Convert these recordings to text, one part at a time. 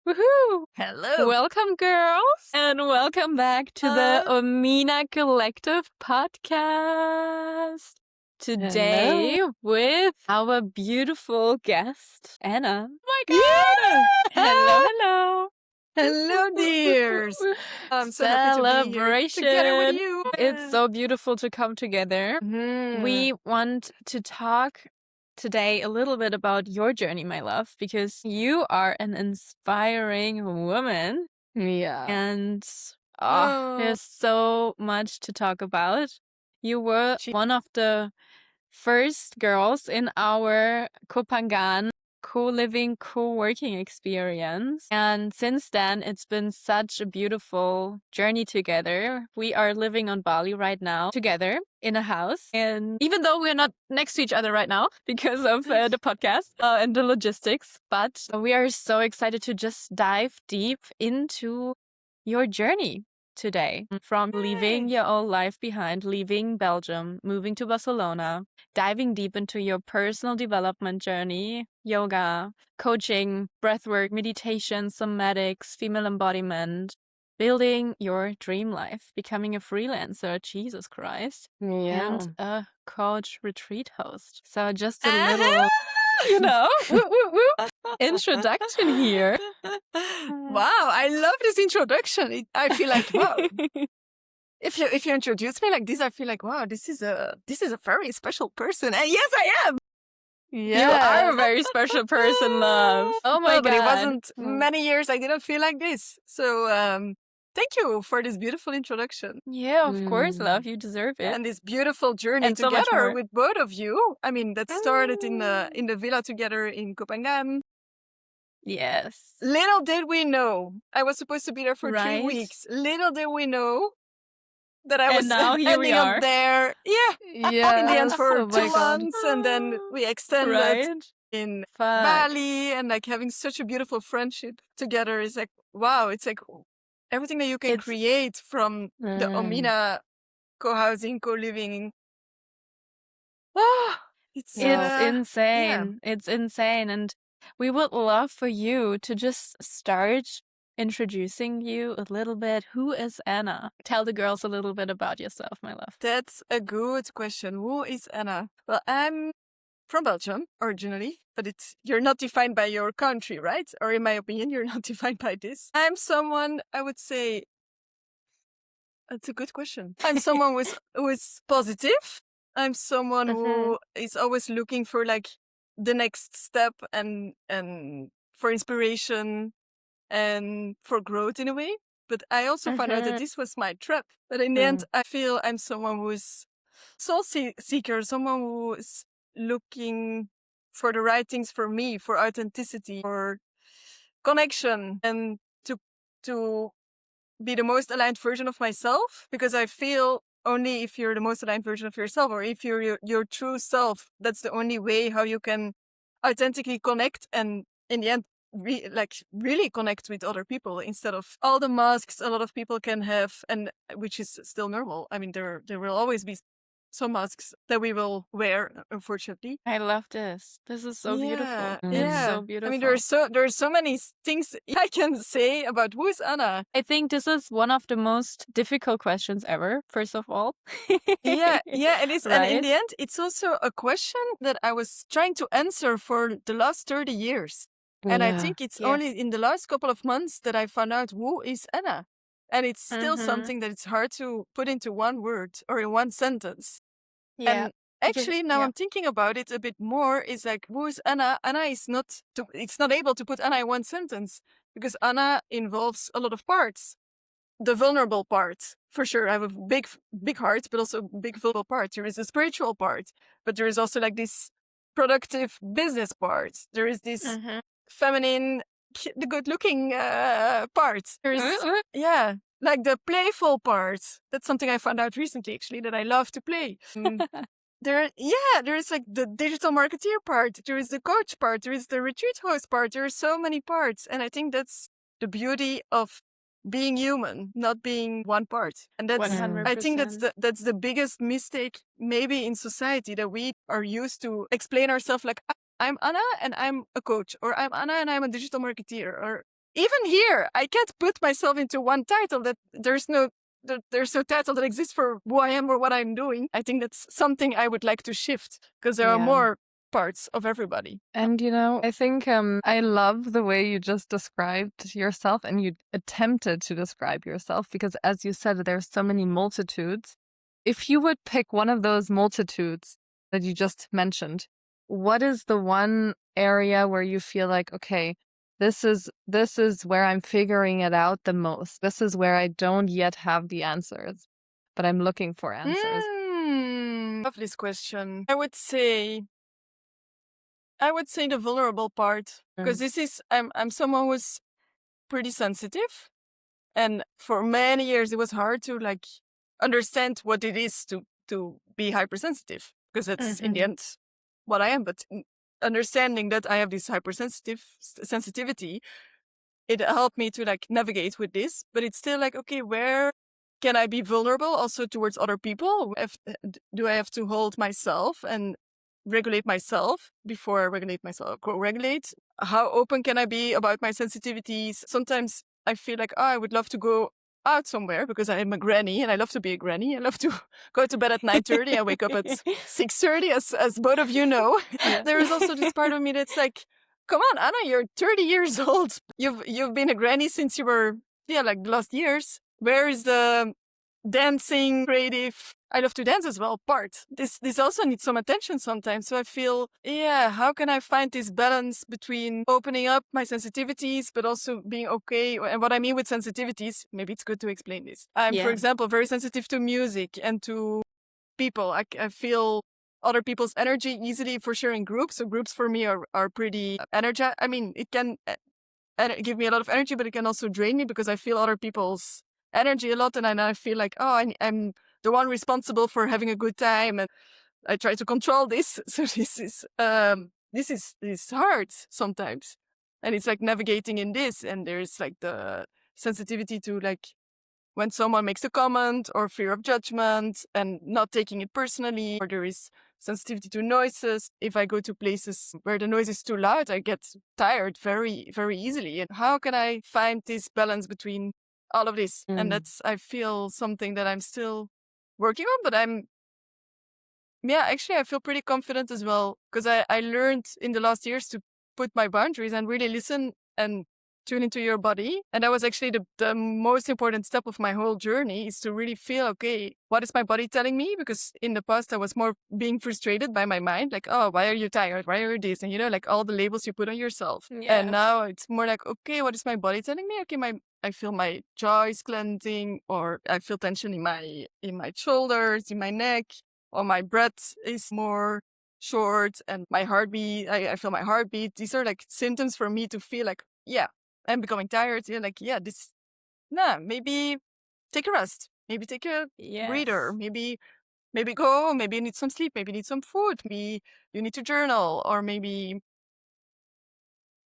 Woohoo! Hello. Welcome, girls, and welcome back to the Omina Collective podcast. Today with our beautiful guest, Anna. Oh my God! Hello, hello. hello, dears. I'm so happy to be here together with you. It's so beautiful to come together. We want to talk today a little bit about your journey, my love, because you are an inspiring woman. Yeah. And there's so much to talk about. You were one of the first girls in our Koh Phangan co-living, co-working experience. And since then, it's been such a beautiful journey together. We are living on Bali right now together in a house. And even though we're not next to each other right now because of the podcast and the logistics, but we are so excited to just dive deep into your journey today, from leaving your old life behind, leaving Belgium, moving to Barcelona, diving deep into your personal development journey, yoga, coaching, breathwork, meditation, somatics, female embodiment, building your dream life, becoming a freelancer, Jesus Christ, and a coach retreat host. So just a little, introduction here. Wow, I love this introduction. I feel like, wow. If you introduce me like this, I feel like, wow, this is a very special person. And yes, I am. You are a very special person, love. Oh my God. But it wasn't many years I didn't feel like this. So thank you for this beautiful introduction. Yeah, of course, love. You deserve it. And this beautiful journey And so much together more. with both of you. I mean, that started in the villa together in Koh Phangan. Yes. Little did we know. I was supposed to be there for 3 Right. weeks. Little did we know that I was And now here we ending are. up there. Yeah. In the end for 2 months. And then we extended in Bali, and like having such a beautiful friendship together is like, wow, it's like everything that you can create from the Omina co-housing, co-living. Oh, it's insane. Yeah. It's insane. And we would love for you to just start introducing you a little bit. Who is Anna? Tell the girls a little bit about yourself, my love. That's a good question. Who is Anna? Well, I'm from Belgium originally, but you're not defined by your country, right? Or in my opinion, you're not defined by this. I'm someone, I would say, that's a good question. I'm someone who is positive. I'm someone who is always looking for like the next step and for inspiration and for growth in a way. But I also found out that this was my trap. But in the end, I feel I'm someone who's soul seeker, someone who is looking for the right things for me, for authenticity, for connection, and to be the most aligned version of myself. Because I feel only if you're the most aligned version of yourself, or if you're your true self, that's the only way how you can authentically connect and in the end really connect with other people instead of all the masks a lot of people can have, and which is still normal. I mean, there will always be some masks that we will wear, unfortunately. I love this. This is so beautiful. Yeah. It's so beautiful. I mean, there are so many things I can say about who is Anna. I think this is one of the most difficult questions ever, first of all. Yeah, it is. Right? And in the end, it's also a question that I was trying to answer for the last 30 years. And I think it's only in the last couple of months that I found out who is Anna. And it's still something that it's hard to put into one word or in one sentence. Yeah. And actually, now I'm thinking about it a bit more, is like, who is Anna? Anna is it's not able to put Anna in one sentence because Anna involves a lot of parts. The vulnerable part, for sure. I have a big heart, but also a big vulnerable part. There is a spiritual part, but there is also like this productive business part. There is this feminine, the good-looking part. There's like the playful part. That's something I found out recently, actually, that I love to play. There is like the digital marketeer part. There is the coach part. There is the retreat host part. There are so many parts, and I think that's the beauty of being human, not being one part. And that's 100%. I think that's the biggest mistake maybe in society, that we are used to explain ourselves like, I'm Anna and I'm a coach, or I'm Anna and I'm a digital marketeer, or even here, I can't put myself into one title. That there's no title that exists for who I am or what I'm doing. I think that's something I would like to shift, because there are more parts of everybody. And I think I love the way you just described yourself, and you attempted to describe yourself, because as you said, there's so many multitudes. If you would pick one of those multitudes that you just mentioned, what is the one area where you feel like, okay, this is where I'm figuring it out the most. This is where I don't yet have the answers, but I'm looking for answers. Love this question. I would say the vulnerable part, because this is I'm someone who's pretty sensitive, and for many years it was hard to like understand what it is to be hypersensitive, because that's in the end what I am. But understanding that I have this sensitivity, it helped me to like navigate with this. But it's still like, okay, where can I be vulnerable also towards other people? Do I have to hold myself and regulate myself before I regulate myself? Co-regulate? How open can I be about my sensitivities? Sometimes I feel like, I would love to go out somewhere because I'm a granny and I love to be a granny. I love to go to bed at 9:30. I wake up at 6:30, as both of you know. There is also this part of me that's like, come on, Anna, you're 30 years old. You've been a granny since you were, like the last years. Where is the dancing, creative, I love to dance as well part? This also needs some attention sometimes. So I feel, how can I find this balance between opening up my sensitivities, but also being okay? And what I mean with sensitivities, maybe it's good to explain this. I'm, for example, very sensitive to music and to people. I feel other people's energy easily, for sure, in groups. So groups for me are pretty energized. I mean, it can give me a lot of energy, but it can also drain me because I feel other people's energy a lot, and I feel like, I'm the one responsible for having a good time, and I try to control this. So this is hard sometimes, and it's like navigating in this. And there's like the sensitivity to like when someone makes a comment or fear of judgment and not taking it personally, or there is sensitivity to noises. If I go to places where the noise is too loud, I get tired very, very easily. And how can I find this balance between all of this? And that's, I feel, something that I'm still working on, but actually I feel pretty confident as well, because I learned in the last years to put my boundaries and really listen and tune into your body. And that was actually the most important step of my whole journey, is to really feel, okay, what is my body telling me? Because in the past I was more being frustrated by my mind, like, oh, why are you tired? Why are you this? And like all the labels you put on yourself. And now it's more like, okay, what is my body telling me? Okay, I feel my jaw is clenched, or I feel tension in my shoulders, in my neck, or my breath is more short, and my heartbeat, I feel my heartbeat. These are like symptoms for me to feel like, I'm becoming tired. Maybe take a rest. Maybe take a breather. Maybe go. Maybe you need some sleep. Maybe you need some food. Maybe you need to journal, or maybe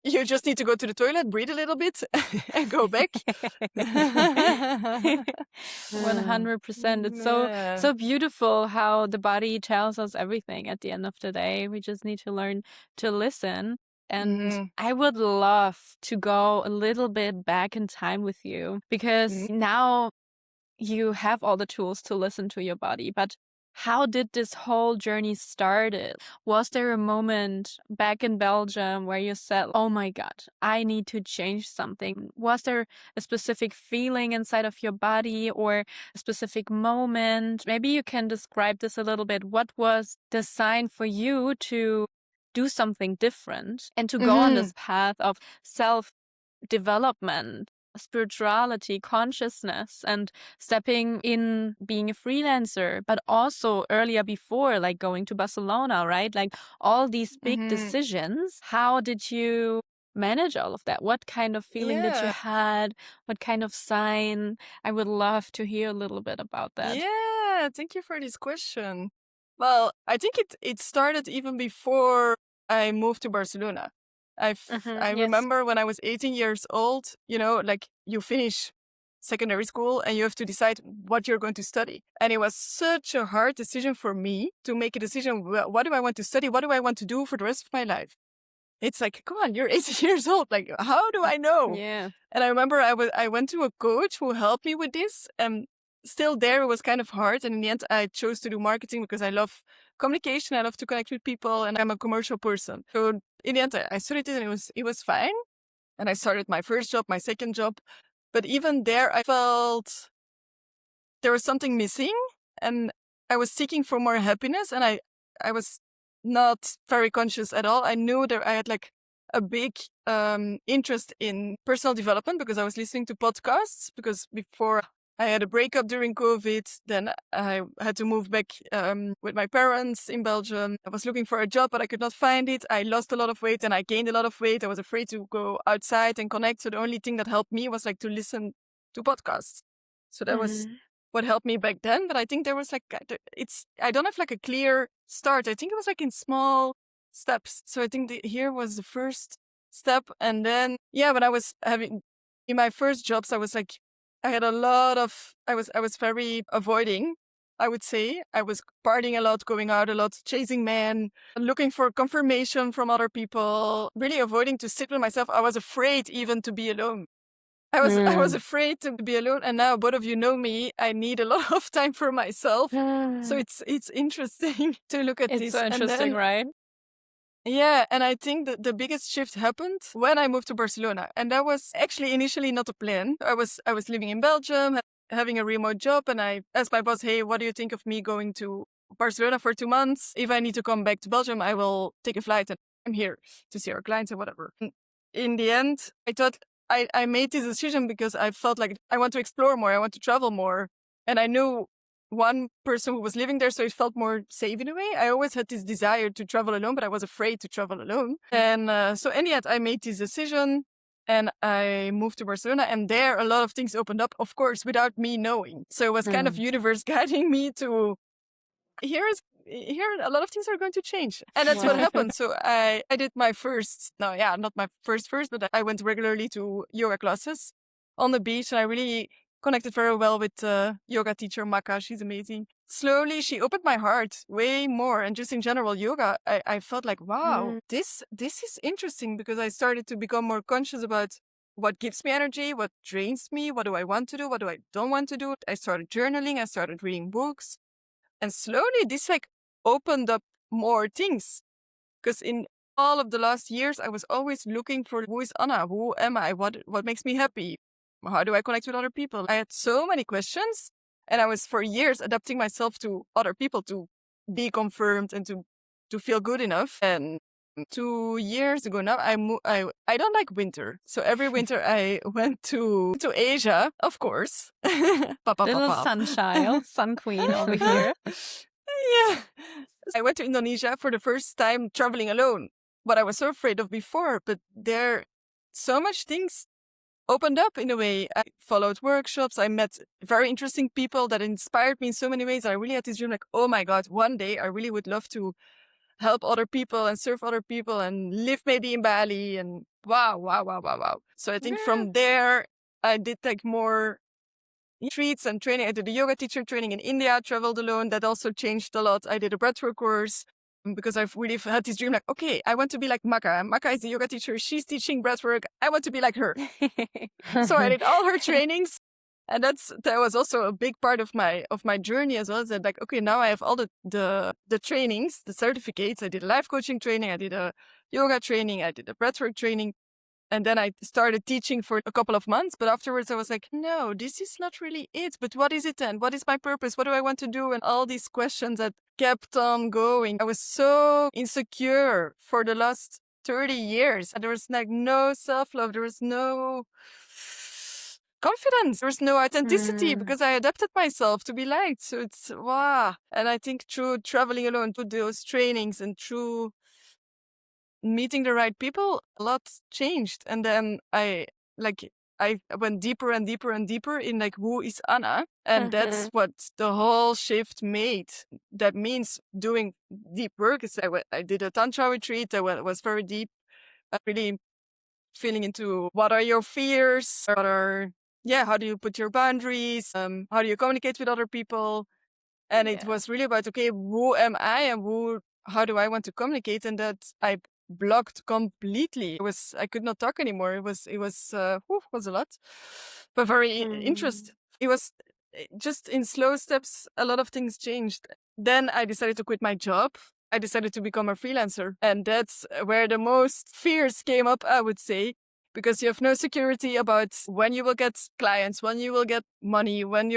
you just need to go to the toilet, breathe a little bit, and go back. 100%. It's so beautiful how the body tells us everything at the end of the day. We just need to learn to listen. And I would love to go a little bit back in time with you, because now you have all the tools to listen to your body. But how did this whole journey started? Was there a moment back in Belgium where you said, oh my God, I need to change something? Was there a specific feeling inside of your body, or a specific moment? Maybe you can describe this a little bit. What was the sign for you to do something different and to go on this path of self-development, spirituality, consciousness, and stepping in, being a freelancer, but also earlier before, like going to Barcelona, right? Like all these big decisions. How did you manage all of that? What kind of feeling did you had? What kind of sign? I would love to hear a little bit about that. Yeah, thank you for this question. Well, I think it started even before I moved to Barcelona. I remember when I was 18 years old, like you finish secondary school and you have to decide what you're going to study. And it was such a hard decision for me to make a decision. What do I want to study? What do I want to do for the rest of my life? it's like, come on, you're 18 years old. Like, how do I know? Yeah. And I remember I went to a coach who helped me with this. And still there, it was kind of hard. And in the end, I chose to do marketing because I love communication. I love to connect with people, and I'm a commercial person. So in the end, I studied it, and it was fine. And I started my first job, my second job. But even there, I felt there was something missing, and I was seeking for more happiness. And I was not very conscious at all. I knew that I had like a big interest in personal development because I was listening to podcasts. Because before I had a breakup during COVID, then I had to move back with my parents in Belgium. I was looking for a job, but I could not find it. I lost a lot of weight and I gained a lot of weight. I was afraid to go outside and connect. So the only thing that helped me was like to listen to podcasts. So that was what helped me back then. But I think there was like, I don't have like a clear start. I think it was like in small steps. So I think here was the first step. And then, yeah, when I was having in my first jobs, I was like, I had a lot of, I was very avoiding, I would say. I was partying a lot, going out a lot, chasing men, looking for confirmation from other people, really avoiding to sit with myself. I was afraid even to be alone. I was afraid to be alone. And now both of you know me. I need a lot of time for myself. So it's interesting to look at this. It's so interesting, right? Yeah, and I think that the biggest shift happened when I moved to Barcelona. And that was actually initially not a plan. I was living in Belgium, having a remote job, and I asked my boss, hey, what do you think of me going to Barcelona for 2 months? If I need to come back to Belgium, I will take a flight and I'm here to see our clients and whatever. In the end, I thought I made this decision because I felt like I want to explore more, I want to travel more. And I knew one person who was living there, so it felt more safe in a way. I always had this desire to travel alone, but I was afraid to travel alone. And so in the end, I made this decision and I moved to Barcelona, and there a lot of things opened up, of course, without me knowing. So it was kind of universe guiding me to, here a lot of things are going to change. And that's what happened. So I did my first, not my first, but I went regularly to yoga classes on the beach, and I really connected very well with yoga teacher Maka. She's amazing. Slowly, she opened my heart way more. And just in general, yoga, I felt like, wow, this is interesting, because I started to become more conscious about what gives me energy, what drains me, what do I want to do, what do I don't want to do. I started journaling, I started reading books. And slowly, this like opened up more things. Because in all of the last years, I was always looking for, who is Anna? Who am I? What makes me happy? How do I connect with other people? I had so many questions, and I was for years adapting myself to other people to be confirmed and to feel good enough. And 2 years ago now, I don't like winter. So every winter I went to Asia, of course. Little sunchild, sun queen over here. Yeah. I went to Indonesia for the first time traveling alone. What I was so afraid of before, but there so much things opened up in a way. I followed workshops. I met very interesting people that inspired me in so many ways. I really had this dream like, oh my God, one day I really would love to help other people and serve other people and live maybe in Bali. And wow. So I think from there, I did like more retreats and training. I did a yoga teacher training in India, traveled alone. That also changed a lot. I did a breathwork course because I've really had this dream like, okay, I want to be like Maka. Maka is the yoga teacher. She's teaching breathwork. I want to be like her. So I did all her trainings. And that was also a big part of my journey as well. That like, okay, now I have all the trainings, the certificates. I did a life coaching training. I did a yoga training. I did a breathwork training. And then I started teaching for a couple of months. But afterwards I was like, no, this is not really it. But what is it then? What is my purpose? What do I want to do? And all these questions that kept on going. I was so insecure for the last 30 years. And there was like no self-love. There was no confidence. There was no authenticity because I adapted myself to be liked. So it's wow. And I think through traveling alone, through those trainings and through meeting the right people, a lot changed. And then I went deeper and deeper and deeper in like, who is Anna? And that's what the whole shift made. That means doing deep work. I did a tantra retreat that was very deep, really feeling into what are your fears, how do you put your boundaries, how do you communicate with other people? And it was really about, okay, who am I and how do I want to communicate? And that I blocked completely. I could not talk anymore. It was a lot, but very interesting. It was just in slow steps. A lot of things changed. Then I decided to quit my job. I decided to become a freelancer, and that's where the most fears came up, I would say, because you have no security about when you will get clients, when you will get money, when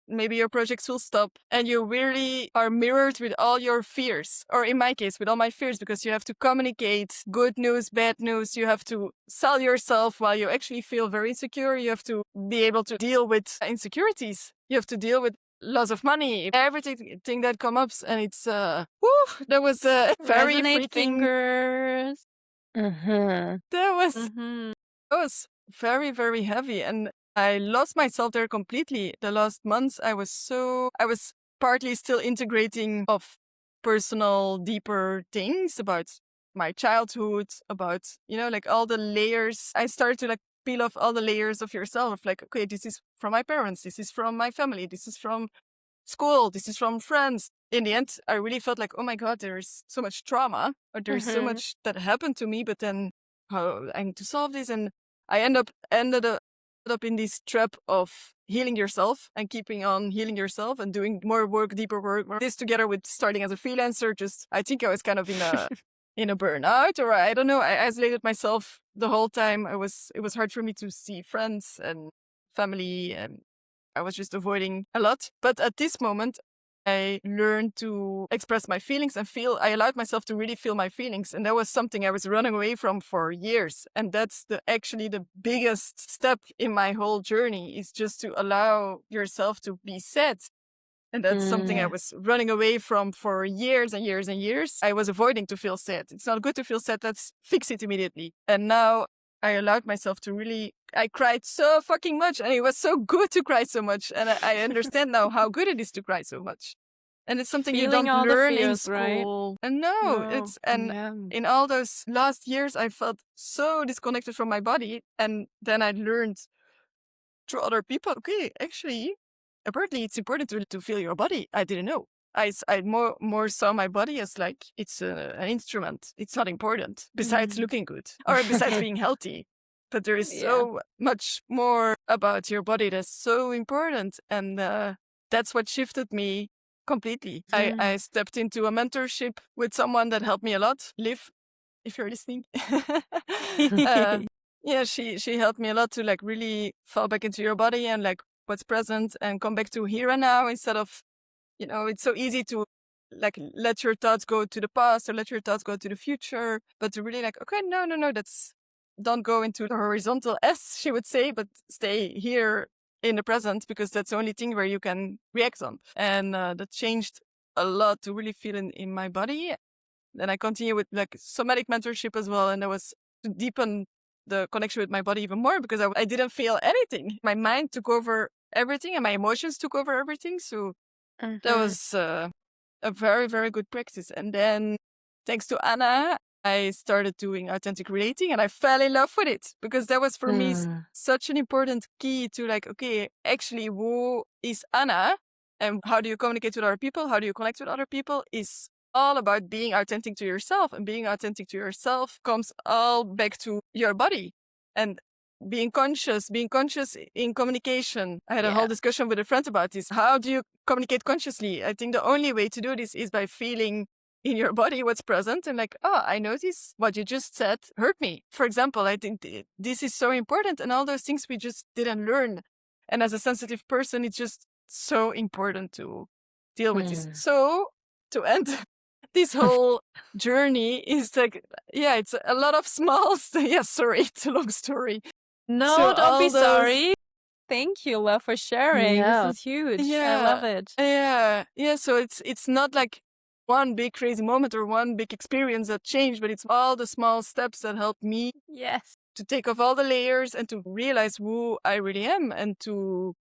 maybe your projects will stop, and you really are mirrored with all your fears, or in my case, with all my fears, because you have to communicate good news, bad news. You have to sell yourself while you actually feel very insecure. You have to be able to deal with insecurities. You have to deal with loss of money, everything that comes up, and it's that was very Resonate freaking fingers. that was very, very heavy, and I lost myself there completely. The last months, I was partly still integrating of personal, deeper things about my childhood, about, like all the layers. I started to like peel off all the layers of yourself. Like, okay, this is from my parents. This is from my family. This is from school. This is from friends. In the end, I really felt like, oh my God, there's so much trauma, or there's so much that happened to me, but then how I need to solve this. And I ended up in this trap of healing yourself and keeping on healing yourself and doing more work, deeper work. This together with starting as a freelancer, I think I was kind of in a burnout, or I don't know. I isolated myself the whole time. It was hard for me to see friends and family, and I was just avoiding a lot. But at this moment, I learned to express my feelings and I allowed myself to really feel my feelings. And that was something I was running away from for years. And that's actually the biggest step in my whole journey, is just to allow yourself to be sad. And that's something I was running away from for years and years and years. I was avoiding to feel sad. It's not good to feel sad. Let's fix it immediately. And now I allowed myself to really, I cried so fucking much, and it was so good to cry so much. And I understand now how good it is to cry so much. And it's something Feeling you all don't the learn in feels, right? school. And in all those last years, I felt so disconnected from my body. And then I learned through other people, okay, actually, apparently it's important to feel your body. I didn't know. I more saw my body as like it's an instrument. It's not important besides looking good or besides being healthy. But there is so much more about your body that's so important. And that's what shifted me completely. I stepped into a mentorship with someone that helped me a lot. Liv, if you're listening. She helped me a lot to like really fall back into your body and like what's present and come back to here and now, instead of, it's so easy to like let your thoughts go to the past or let your thoughts go to the future, but to really like, okay, no, don't go into the horizontal S, she would say, but stay here in the present, because that's the only thing where you can react on. And that changed a lot to really feel in my body. Then I continue with like somatic mentorship as well. And that was to deepen the connection with my body even more, because I didn't feel anything. My mind took over everything and my emotions took over everything. So that was a very, very good practice. And then thanks to Anna, I started doing authentic relating and I fell in love with it, because that was for me such an important key to like, okay, actually, who is Anna and how do you communicate with other people? How do you connect with other people? Is all about being authentic to yourself, and being authentic to yourself comes all back to your body and being conscious in communication. I had a whole discussion with a friend about this. How do you communicate consciously? I think the only way to do this is by feeling in your body what's present and like, oh, I notice what you just said hurt me. For example, I think this is so important, and all those things we just didn't learn. And as a sensitive person, it's just so important to deal with this. So to end this whole journey is like, it's a lot of small sorry, it's a long story. No, So don't be sorry. Thank you, love, for sharing. This is huge. I love it. Yeah. So it's not like one big crazy moment or one big experience that changed, but it's all the small steps that helped me to take off all the layers and to realize who I really am and to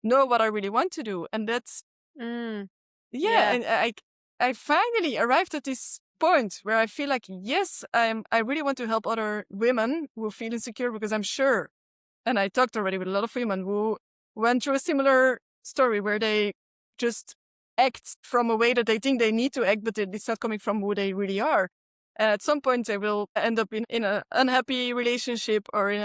know what I really want to do. And that's and I finally arrived at this point where I feel like, yes, I really want to help other women who feel insecure, because I'm sure, and I talked already with a lot of women who went through a similar story where they just act from a way that they think they need to act, but it's not coming from who they really are. And at some point, they will end up in an unhappy relationship or in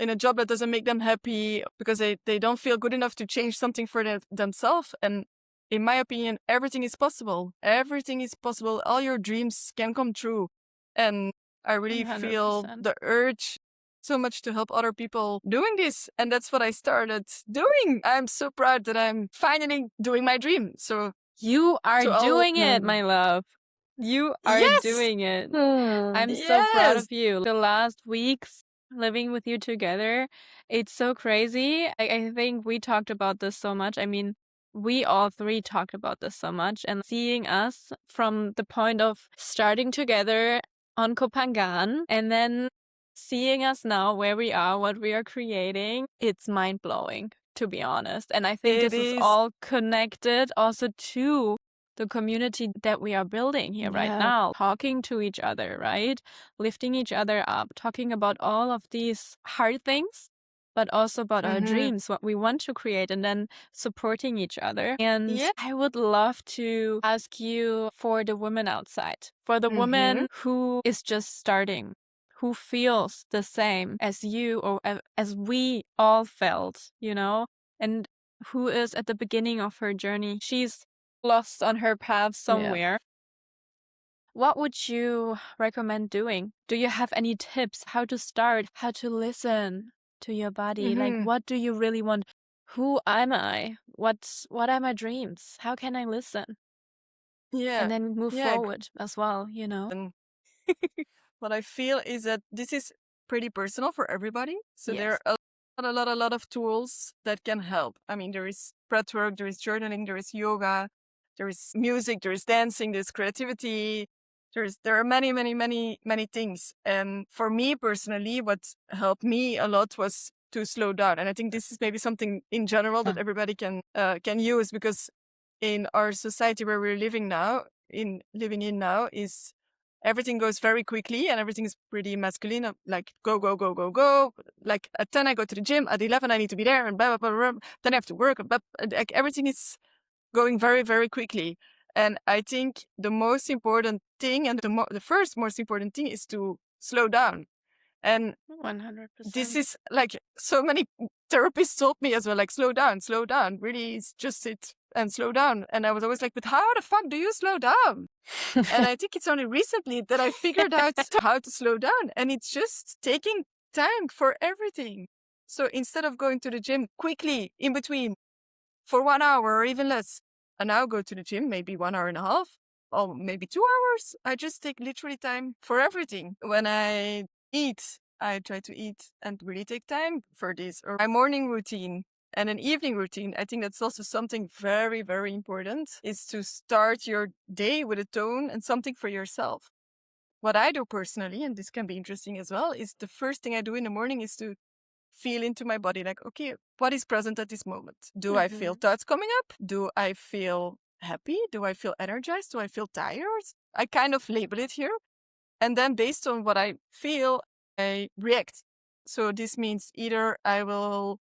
a job that doesn't make them happy because they don't feel good enough to change something for themselves. And in my opinion, everything is possible. Everything is possible. All your dreams can come true. And I really feel 100%. the urge so much to help other people doing this. And that's what I started doing. I'm so proud that I'm finally doing my dream. So you are to all, doing it, my love. You are yes, doing it. I'm so proud yes. of you. The last weeks living with you together, it's so crazy. I think we talked about this so much. I mean, we all three talked about this so much, and seeing us from the point of starting together on Koh Phangan and then seeing us now where we are, what we are creating, it's mind blowing, to be honest. And I think It this is is. all connected also to the community that we are building here right Yeah. now, talking to each other, right? Lifting each other up, talking about all of these hard things, but also about our dreams, what we want to create, and then supporting each other. And Yeah. I would love to ask you for the woman outside, for the woman who is just starting, who feels the same as you or as we all felt, you know, and who is at the beginning of her journey. She's lost on her path somewhere. What would you recommend doing? Do you have any tips how to start, how to listen to your body? Like, what do you really want? Who am I? What are my dreams? How can I listen? Yeah. And then move Yeah. forward as well, you know? And what I feel is that this is pretty personal for everybody. So there Yes. are a lot of tools that can help. I mean, there is breath work, there is journaling, there is yoga, there is music, there is dancing, there's creativity. There are many things. And for me personally, what helped me a lot was to slow down. And I think this is maybe something in general that everybody can use, because in our society where we're living in now is everything goes very quickly and everything is pretty masculine, like go, go, go, go, go. Like at 10, I go to the gym. At 11, I need to be there, and blah, blah, blah, blah. Then I have to work. Like everything is going very, very quickly. And I think the most important thing, and the first most important thing, is to slow down. And 100%. this is like so many therapists told me as well, like slow down, really just sit and slow down. And I was always like, but how the fuck do you slow down? And I think it's only recently that I figured out how to slow down. And it's just taking time for everything. So instead of going to the gym quickly in between for 1 hour or even less, I now go to the gym maybe 1 hour and a half or maybe 2 hours. I just take literally time for everything. When I eat, I try to eat and really take time for this. Or my morning routine and an evening routine. I think that's also something very, very important, is to start your day with a tone and something for yourself. What I do personally, and this can be interesting as well, is the first thing I do in the morning is to feel into my body, like, okay, what is present at this moment? Do I feel thoughts coming up? Do I feel happy? Do I feel energized? Do I feel tired? I kind of label it here. And then based on what I feel, I react. So this means either I will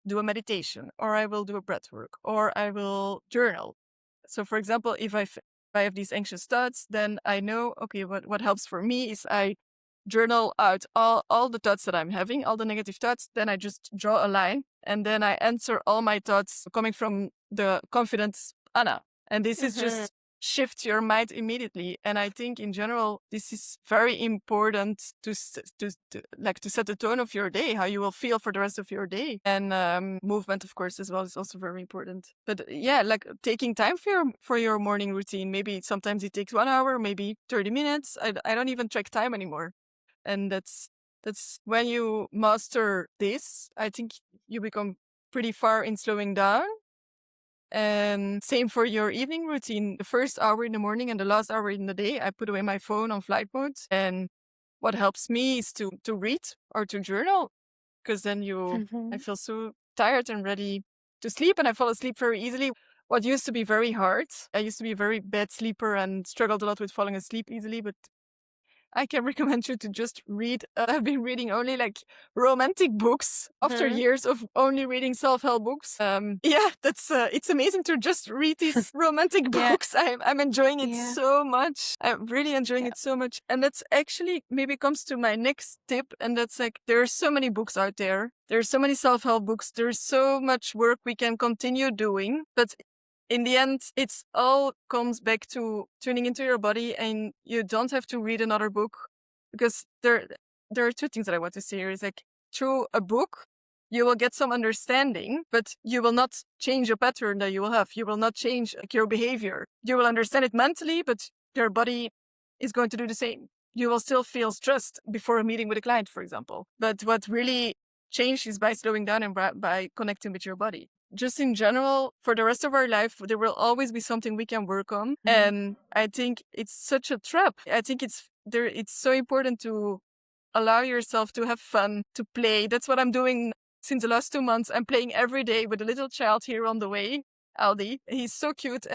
do a meditation, or I will do a breath work, or I will journal. So for example, if I have these anxious thoughts, then I know, okay, what helps for me is I journal out all the thoughts that I'm having, all the negative thoughts. Then I just draw a line, and then I answer all my thoughts coming from the confident Anna. And this is just shift your mind immediately. And I think in general, this is very important to set the tone of your day, how you will feel for the rest of your day. And movement, of course, as well, is also very important. But yeah, like taking time for your morning routine. Maybe sometimes it takes 1 hour, maybe 30 minutes. I don't even track time anymore. And that's when you master this, I think you become pretty far in slowing down. And same for your evening routine. The first hour in the morning and the last hour in the day, I put away my phone on flight mode. And what helps me is to read or to journal, because then I feel so tired and ready to sleep, and I fall asleep very easily. What used to be very hard, I used to be a very bad sleeper and struggled a lot with falling asleep easily, but I can recommend you to just read. I've been reading only like romantic books after years of only reading self-help books. Yeah, that's it's amazing to just read these romantic books. I'm enjoying it so much. I'm really enjoying it so much. And that's actually maybe comes to my next tip. And that's like, there are so many books out there. There's so many self-help books. There's so much work we can continue doing. But in the end, it's all comes back to tuning into your body, and you don't have to read another book, because there are two things that I want to say here. Is like, through a book, you will get some understanding, but you will not change a pattern that you will have. You will not change like, your behavior. You will understand it mentally, but your body is going to do the same. You will still feel stressed before a meeting with a client, for example. But what really changed is by slowing down and by connecting with your body. Just in general, for the rest of our life, there will always be something we can work on. And I think it's such a trap. I think it's so important to allow yourself to have fun, to play. That's what I'm doing since the last 2 months. I'm playing every day with a little child here on the way, Aldi. He's so cute.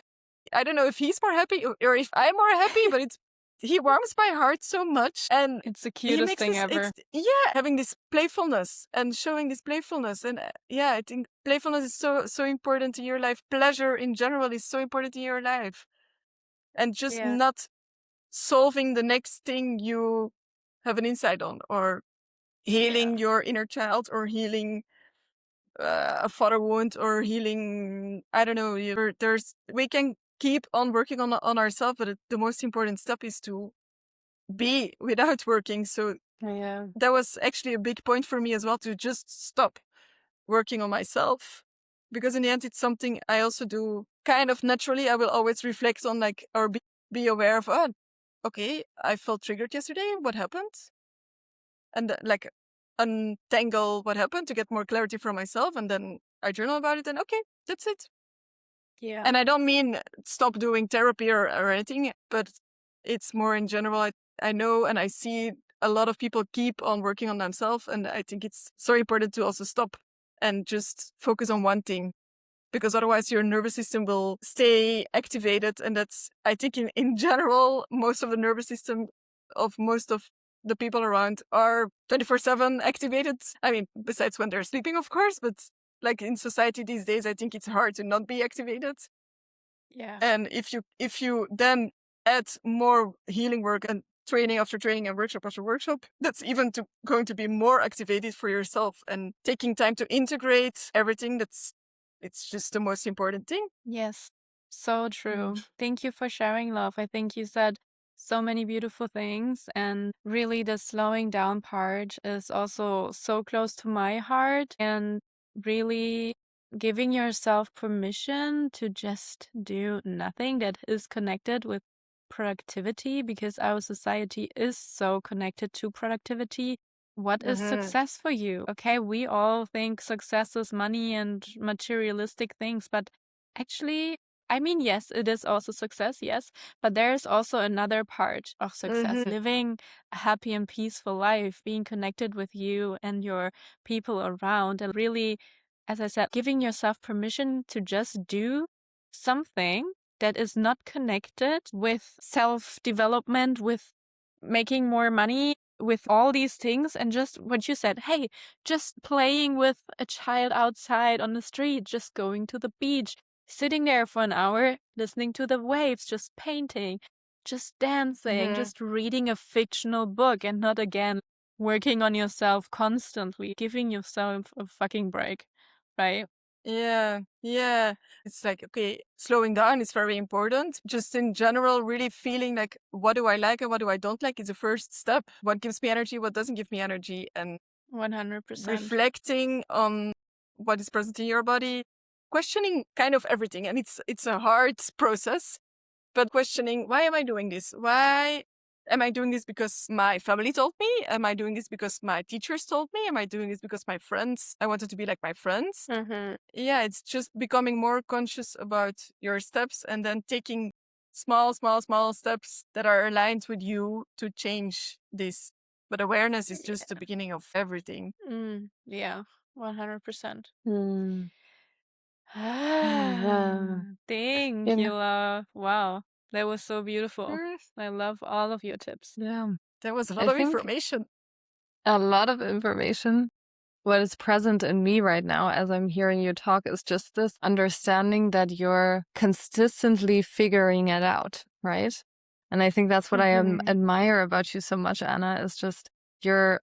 I don't know if he's more happy or if I'm more happy, but he warms my heart so much, and it's the cutest thing ever. Having this playfulness and showing this playfulness, and I think playfulness is so important in your life. Pleasure in general is so important in your life, and just not solving the next thing you have an insight on, or healing your inner child, or healing a father wound, or healing, I don't know. We can keep on working on ourselves, but the most important step is to be without working. So that was actually a big point for me as well, to just stop working on myself, because in the end, it's something I also do kind of naturally. I will always reflect on like, or be aware of, oh, okay, I felt triggered yesterday. What happened? And like untangle what happened to get more clarity from myself. And then I journal about it, and okay, that's it. Yeah. And I don't mean stop doing therapy or anything, but it's more in general. I know and I see a lot of people keep on working on themselves. And I think it's so important to also stop and just focus on one thing, because otherwise your nervous system will stay activated. And that's, I think in general, most of the nervous system of most of the people around are 24/7 activated. I mean, besides when they're sleeping, of course, but like in society these days, I think it's hard to not be activated. Yeah. And if you then add more healing work and training after training and workshop after workshop, that's even going to be more activated for yourself, and taking time to integrate everything. It's just the most important thing. Yes, so true. Thank you for sharing, love. I think you said so many beautiful things, and really the slowing down part is also so close to my heart, and really giving yourself permission to just do nothing that is connected with productivity, because our society is so connected to productivity. What is success for you? Okay, we all think success is money and materialistic things, but actually, I mean, yes, it is also success, yes, but there's also another part of success, living a happy and peaceful life, being connected with you and your people around, and really, as I said, giving yourself permission to just do something that is not connected with self-development, with making more money, with all these things, and just what you said, hey, just playing with a child outside on the street, just going to the beach, sitting there for an hour, listening to the waves, just painting, just dancing, just reading a fictional book, and not again working on yourself constantly, giving yourself a fucking break, right? Yeah. It's like, okay, slowing down is very important. Just in general, really feeling like, what do I like and what do I don't like is the first step. What gives me energy, what doesn't give me energy, and 100%. reflecting on what is present in your body, questioning kind of everything. And it's a hard process, but questioning, why am I doing this? Why am I doing this because my family told me? Am I doing this because my teachers told me? Am I doing this because I wanted to be like my friends? Yeah, it's just becoming more conscious about your steps, and then taking small steps that are aligned with you to change this. But awareness is just the beginning of everything. Yeah, 100%. Thank Yeah. you, love. Wow, that was so beautiful. I love all of your tips. Yeah. That was a lot of information. A lot of information. What is present in me right now as I'm hearing you talk is just this understanding that you're consistently figuring it out, right? And I think that's what I admire about you so much, Anna, is just you're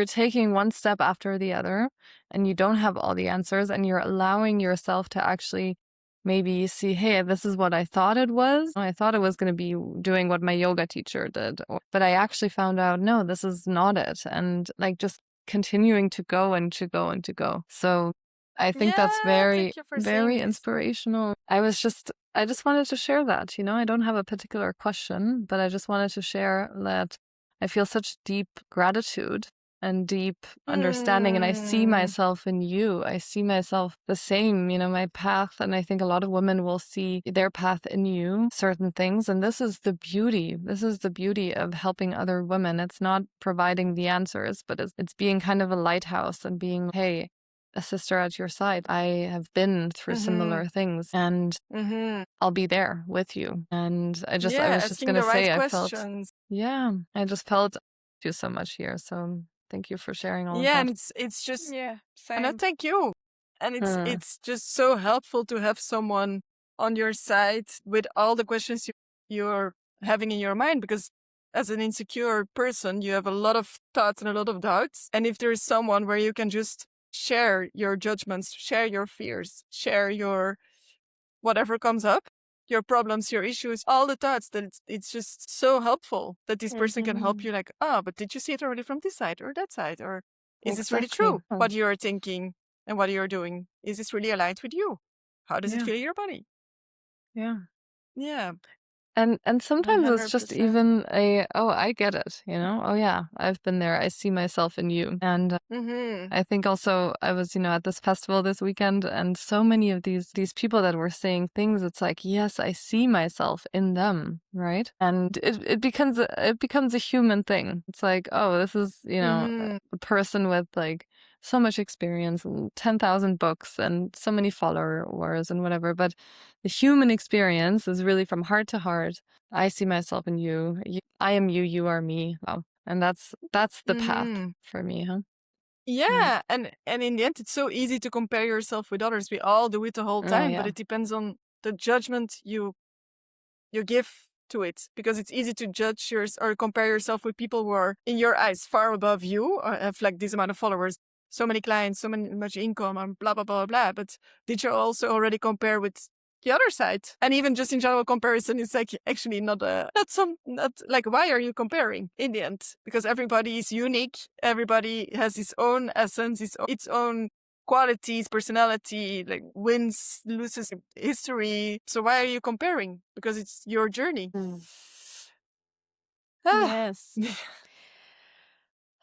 taking one step after the other, and you don't have all the answers, and you're allowing yourself to actually maybe see, hey, this is what I thought it was. I thought it was going to be doing what my yoga teacher did, but I actually found out, no, this is not it. And like just continuing to go and to go and to go. So I think that's very, very inspirational. I just wanted to share that, I don't have a particular question, but I just wanted to share that I feel such deep gratitude and deep understanding. And I see myself in you. I see myself the same, my path. And I think a lot of women will see their path in you, certain things. And this is the beauty. This is the beauty of helping other women. It's not providing the answers, but it's being kind of a lighthouse and being, hey, a sister at your side. I have been through similar things, and I'll be there with you. And I was just going to say, I felt you so much here. So thank you for sharing all of that. Yeah, and it's just same. And thank you. And it's just so helpful to have someone on your side with all the questions you're having in your mind, because as an insecure person, you have a lot of thoughts and a lot of doubts. And if there's someone where you can just share your judgments, share your fears, share your whatever comes up, your problems, your issues, all the thoughts, that it's just so helpful that this person can help you, like, but did you see it already from this side or that side? Or is this really true, what you're thinking and what you're doing? Is this really aligned with you? How does it feel in your body? Yeah. Yeah. And sometimes it's just even I get it, Oh yeah, I've been there. I see myself in you. And I think also I was, at this festival this weekend, and so many of these people that were saying things, it's like, yes, I see myself in them, right? And it becomes a human thing. It's like, oh, this is, a person with like so much experience and 10,000 books and so many followers and whatever. But the human experience is really from heart to heart. I see myself in you. I am you. You are me. Wow. And that's the path for me, huh? Yeah. And in the end, it's so easy to compare yourself with others. We all do it the whole time, but it depends on the judgment you give to it, because it's easy to judge or compare yourself with people who are, in your eyes, far above you, or have like this amount of followers, so many clients, much income, and blah, blah, blah, blah. But did you also already compare with the other side? And even just in general comparison is like actually not like, why are you comparing in the end? Because everybody is unique. Everybody has his own essence, its own qualities, personality, like wins, loses, history. So why are you comparing? Because it's your journey. Yes.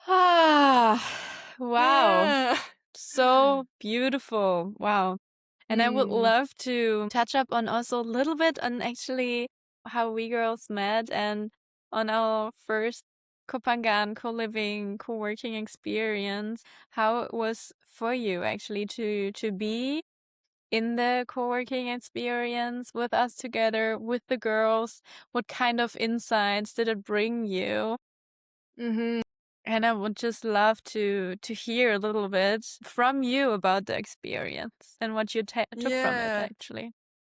Wow. Yeah. So beautiful. Wow. And I would love to touch up on also a little bit on actually how we girls met and on our first Koh Phangan co-living, co-working experience, how it was for you actually to be in the co-working experience with us together, with the girls. What kind of insights did it bring you? And I would just love to hear a little bit from you about the experience and what you took from it, actually.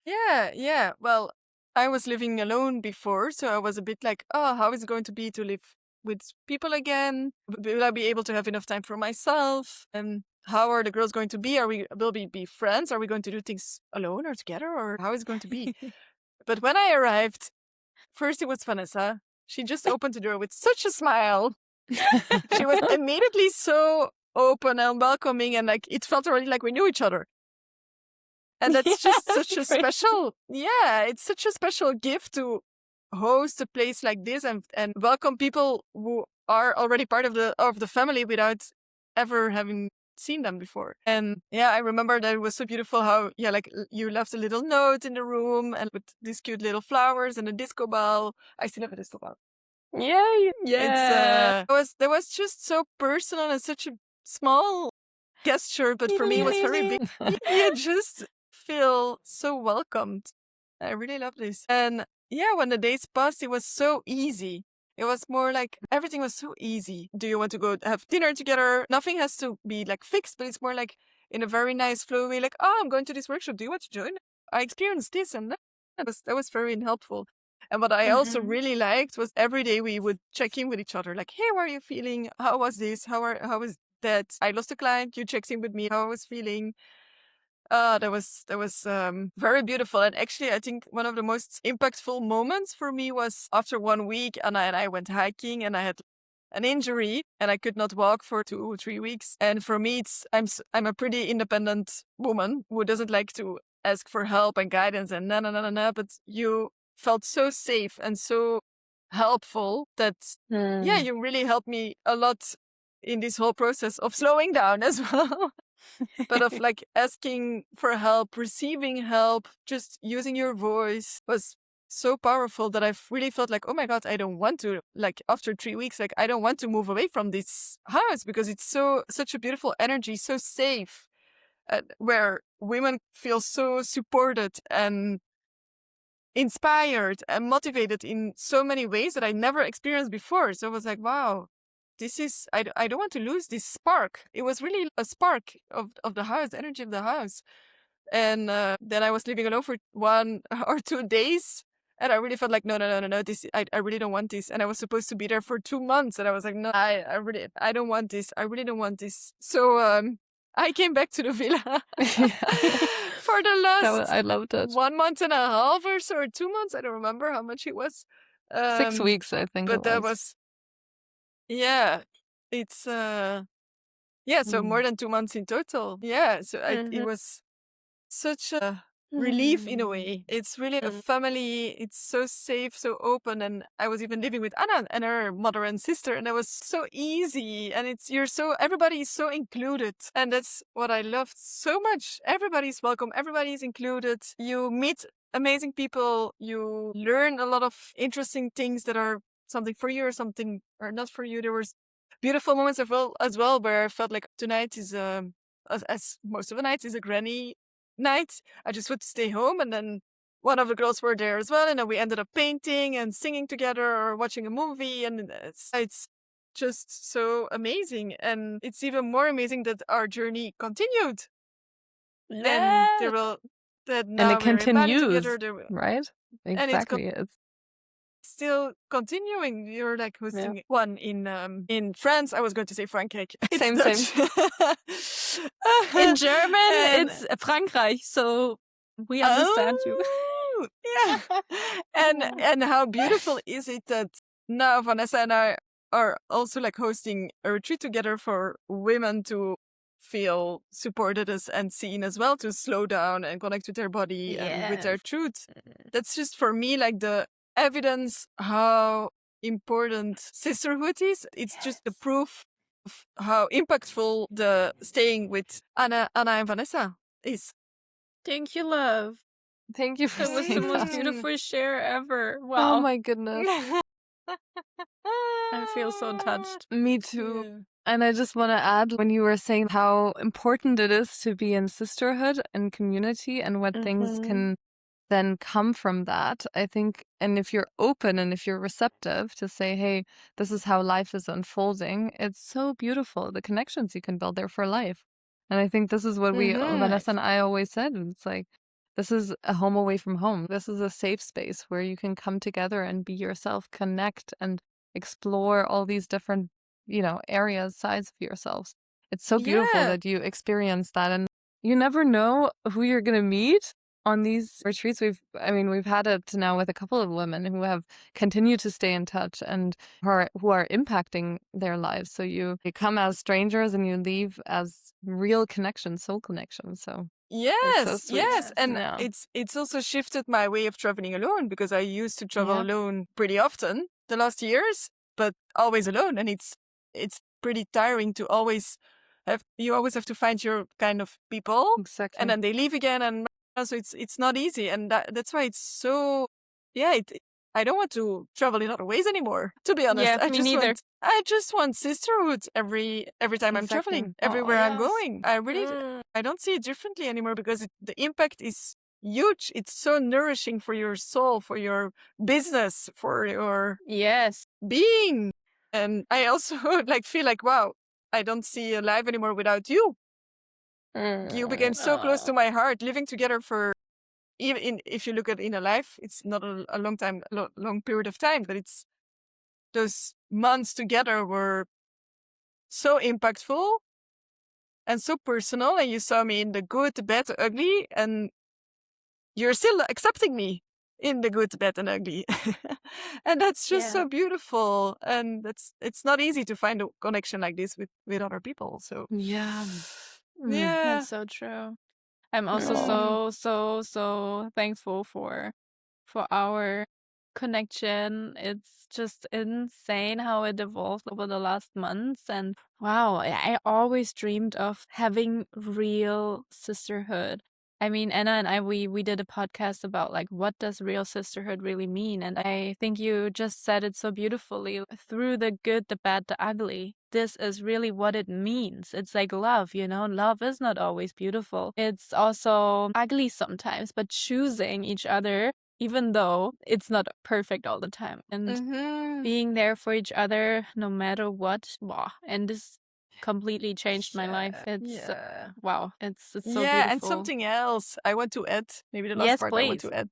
Yeah. Well, I was living alone before, so I was a bit like, oh, how is it going to be to live with people again? Will I be able to have enough time for myself? And how are the girls going to be? Will we be friends? Are we going to do things alone or together? Or how is it going to be? But when I arrived, first it was Vanessa. She just opened the door with such a smile. She was immediately so open and welcoming, and like it felt already like we knew each other. And that's just such a special, it's such a special gift to host a place like this and welcome people who are already part of the family without ever having seen them before. And I remember that it was so beautiful how, like you left a little note in the room and with these cute little flowers and a disco ball. I still have a disco ball. Yeah. That was just so personal and such a small gesture, but for me it was very big. You just feel so welcomed. I really love this. And when the days passed, it was so easy. It was more like everything was so easy. Do you want to go have dinner together? Nothing has to be like fixed, but it's more like in a very nice flow way, like, oh, I'm going to this workshop. Do you want to join? I experienced this and that. That was very helpful. And what I also really liked was every day we would check in with each other, like, hey, how are you feeling? How was this? How was that? I lost a client. You checked in with me. How I was feeling. That was very beautiful. And actually, I think one of the most impactful moments for me was after 1 week, and I went hiking, and I had an injury, and I could not walk for 2 or 3 weeks. And for me, I'm a pretty independent woman who doesn't like to ask for help and guidance and na. But you felt so safe and so helpful that yeah, you really helped me a lot in this whole process of slowing down as well. But of like asking for help, receiving help, just using your voice was so powerful that I've really felt like, oh my God, I don't want to, like after 3 weeks, like I don't want to move away from this house because it's such a beautiful energy, so safe, where women feel so supported and inspired and motivated in so many ways that I never experienced before. So I was like, wow, I don't want to lose this spark. It was really a spark of the house, the energy of the house. And then I was living alone for 1 or 2 days. And I really felt like, no, this, I really don't want this. And I was supposed to be there for 2 months. And I was like, no, I don't want this. I really don't want this. So I came back to the villa for the last I loved it. 1 month and a half or so, or 2 months. I don't remember how much it was. 6 weeks, I think. But that was, yeah, it's, so more than 2 months in total. Yeah, so it was such a relief in a way. It's really a family. It's so safe, so open. And I was even living with Anna and her mother and sister, and it was so easy. And everybody is so included. And that's what I loved so much. Everybody's welcome. Everybody's included. You meet amazing people. You learn a lot of interesting things that are something for you or something or not for you. There was beautiful moments as well where I felt like tonight is as most of the nights is a granny night. I just would stay home, and then one of the girls were there as well, and then we ended up painting and singing together or watching a movie, and it's just so amazing. And it's even more amazing that our journey continued. Yeah. And now it continues, together, right? Exactly. It's still continuing. You're like hosting one in France. I was going to say Frankreich. Same. In German, it's Frankreich, so we understand you. Yeah. And how beautiful is it that now Vanessa and I are also like hosting a retreat together for women to feel supported and seen as well, to slow down and connect with their body and with their truth. That's just for me like the evidence how important sisterhood is. It's just the proof of how impactful the staying with Anna and Vanessa is. Thank you, love. Thank you for saying that. That was the most beautiful share ever. Wow. Oh my goodness. I feel so touched. Me too. Yeah. And I just want to add, when you were saying how important it is to be in sisterhood and community and what things can then come from that, I think, and if you're open and if you're receptive to say, hey, this is how life is unfolding, it's so beautiful, the connections you can build there for life. And I think this is what Vanessa and I always said. It's like, this is a home away from home. This is a safe space where you can come together and be yourself, connect and explore all these different, areas, sides of yourselves. It's so beautiful that you experience that. And you never know who you're going to meet on these retreats. We've had it now with a couple of women who have continued to stay in touch and who are impacting their lives. So you come as strangers and you leave as real connections, soul connections. So yes, and it's also shifted my way of traveling alone, because I used to travel alone pretty often the last years, but always alone, and it's pretty tiring to always have to find your kind of people, exactly, and then they leave again, and so it's not easy, and that's why it's so I don't want to travel in other ways anymore, to be honest. I just want sisterhood every time I'm traveling, everywhere I'm going. I don't see it differently anymore, because the impact is huge. It's so nourishing for your soul, for your business, for your Yes. being. And I also like feel like, wow, I don't see a life anymore without you. You became so close to my heart. Living together for even if you look at in a life, it's not a long time, long period of time, but it's those months together were so impactful and so personal. And you saw me in the good, the bad, the ugly, and you're still accepting me in the good, bad, and ugly. And that's just so beautiful. And it's not easy to find a connection like this with other people. So Yeah. yeah. That's so true. I'm also so thankful for our connection. It's just insane how it evolved over the last months. And wow, I always dreamed of having real sisterhood. I mean, Anna and I, we did a podcast about like, what does real sisterhood really mean? And I think you just said it so beautifully. Through the good, the bad, the ugly, this is really what it means. It's like love, you know? Love is not always beautiful. It's also ugly sometimes, but choosing each other, even though it's not perfect all the time, and being there for each other no matter what. Wow. And this completely changed my life. It's wow. It's so Yeah, and beautiful. something else I want to add, maybe the last Yes, part I want please. to add.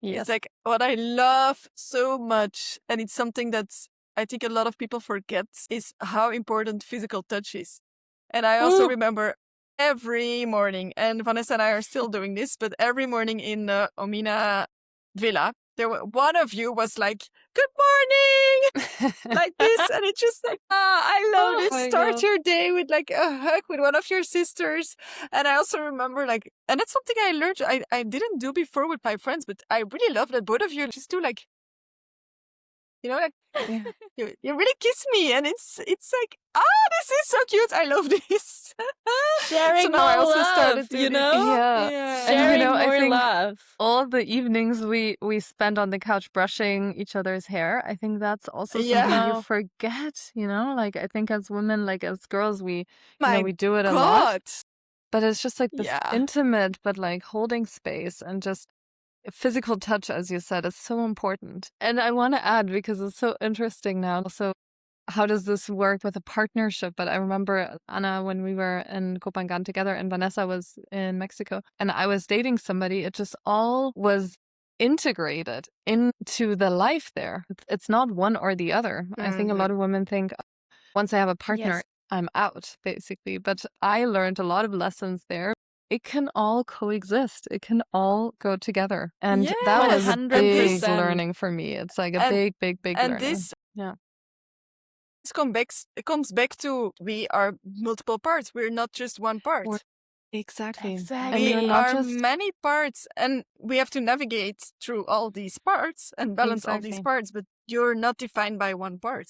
Yes. It's like what I love so much, and it's something that I think a lot of people forget, is how important physical touch is. And I also remember every morning, and Vanessa and I are still doing this, but every morning in the Omina villa, one of you was like, "Good morning," like this, and it's just like, I love this. my Start God. your day with like a hug with one of your sisters. And I also remember like, and that's something I learned I didn't do before with my friends, but I really love that both of you just do like, you know, like you really kiss me, and it's like, this is so cute. I love this. Sharing so now I more also love, started to you this. know? Yeah. And Sharing I more think love. all the evenings we spend on the couch brushing each other's hair, I think that's also Yeah. something you No. forget, you know? Like I think as women, like as girls, we My we do it a God. lot. But it's just like this Yeah. intimate, but like holding space and just physical touch, as you said, is so important. And I want to add, because it's so interesting now. So how does this work with a partnership? But I remember, Anna, when we were in Koh Phangan together and Vanessa was in Mexico and I was dating somebody, it just all was integrated into the life there. It's not one or the other. I think a lot of women think, once I have a partner, Yes. I'm out, basically. But I learned a lot of lessons there. It can all coexist. It can all go together. And that was a big 100%. learning for me. It's like a big, big, big and learning. this Yeah. it comes back to, we are multiple parts. We're not just one part. Exactly. And Exactly. you're We not are just many parts, and we have to navigate through all these parts and balance all these Exactly. parts, but you're not defined by one part.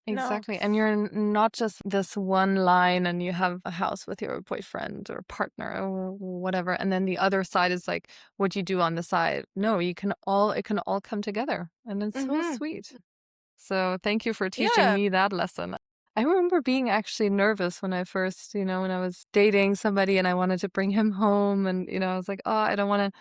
Exactly. And you're not just this one line and you have a house with your boyfriend or partner or whatever. And then the other side is like what you do on the side. No, it can all come together. And it's so sweet. So thank you for teaching me that lesson. I remember being actually nervous when I first, when I was dating somebody and I wanted to bring him home. And, I was like, oh, I don't want to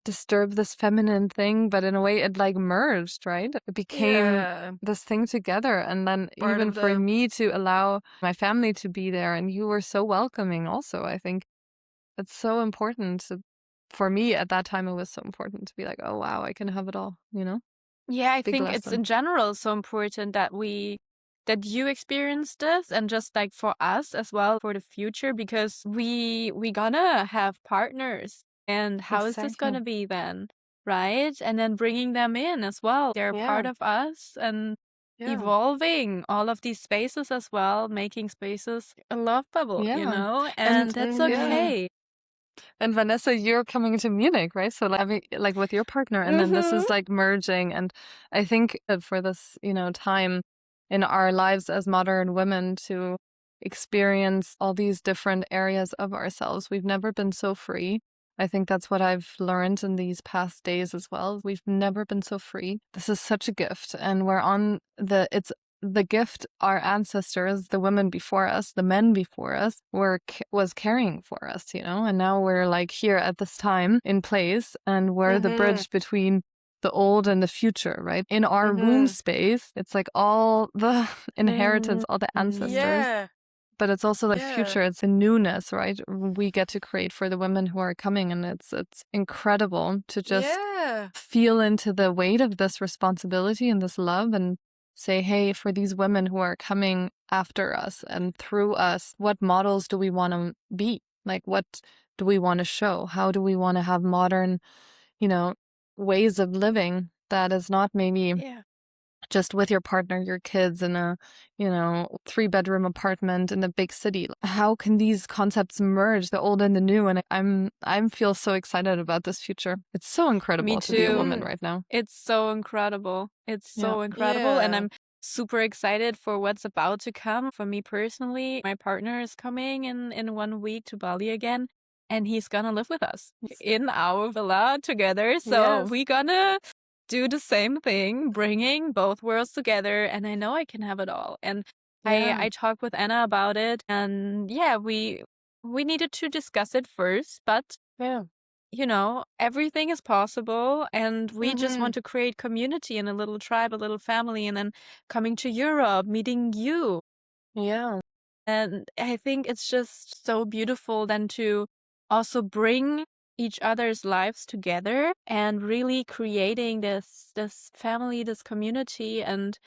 disturb this feminine thing, but in a way it like merged, right? It became this thing together. And then Part even of for the- me to allow my family to be there, and you were so welcoming also. I think it's so important for me at that time. It was so important to be like, oh wow, I can have it all, Yeah, I Big think it's lesson. in general so important that you experience this, and just like for us as well for the future, because we gonna have partners, and how is this gonna be then, right? And then bringing them in as well. They're part of us, and evolving all of these spaces as well, making spaces a love bubble, Yeah. and that's okay. And Vanessa, you're coming to Munich, right? So like with your partner, and then this is like merging. And I think that for this, time in our lives as modern women to experience all these different areas of ourselves, we've never been so free. I think that's what I've learned in these past days as well. We've never been so free. This is such a gift. And we're on it's the gift our ancestors, the women before us, the men before us was carrying for us, and now we're like here at this time in place, and we're the bridge between the old and the future, right? In our womb space, it's like all the inheritance, all the ancestors, but it's also the future. It's a newness, right? We get to create for the women who are coming, and it's incredible to just feel into the weight of this responsibility and this love, and say, hey, for these women who are coming after us and through us, what models do we want to be? Like, what do we want to show? How do we want to have modern, ways of living that is not maybe just with your partner, your kids in a, 3-bedroom apartment in a big city? How can these concepts merge, the old and the new? And I feel so excited about this future. It's so incredible to be a woman right now. It's so incredible. It's so incredible. And I'm super excited for what's about to come. For me personally, my partner is coming in 1 week to Bali again, and he's gonna live with us in our villa together. So we're gonna do the same thing, bringing both worlds together, and I know I can have it all. And I talked with Anna about it, and we needed to discuss it first, but everything is possible, and we just want to create community in a little tribe, a little family, and then coming to Europe, meeting you. And I think it's just so beautiful then to also bring each other's lives together and really creating this family, this community, and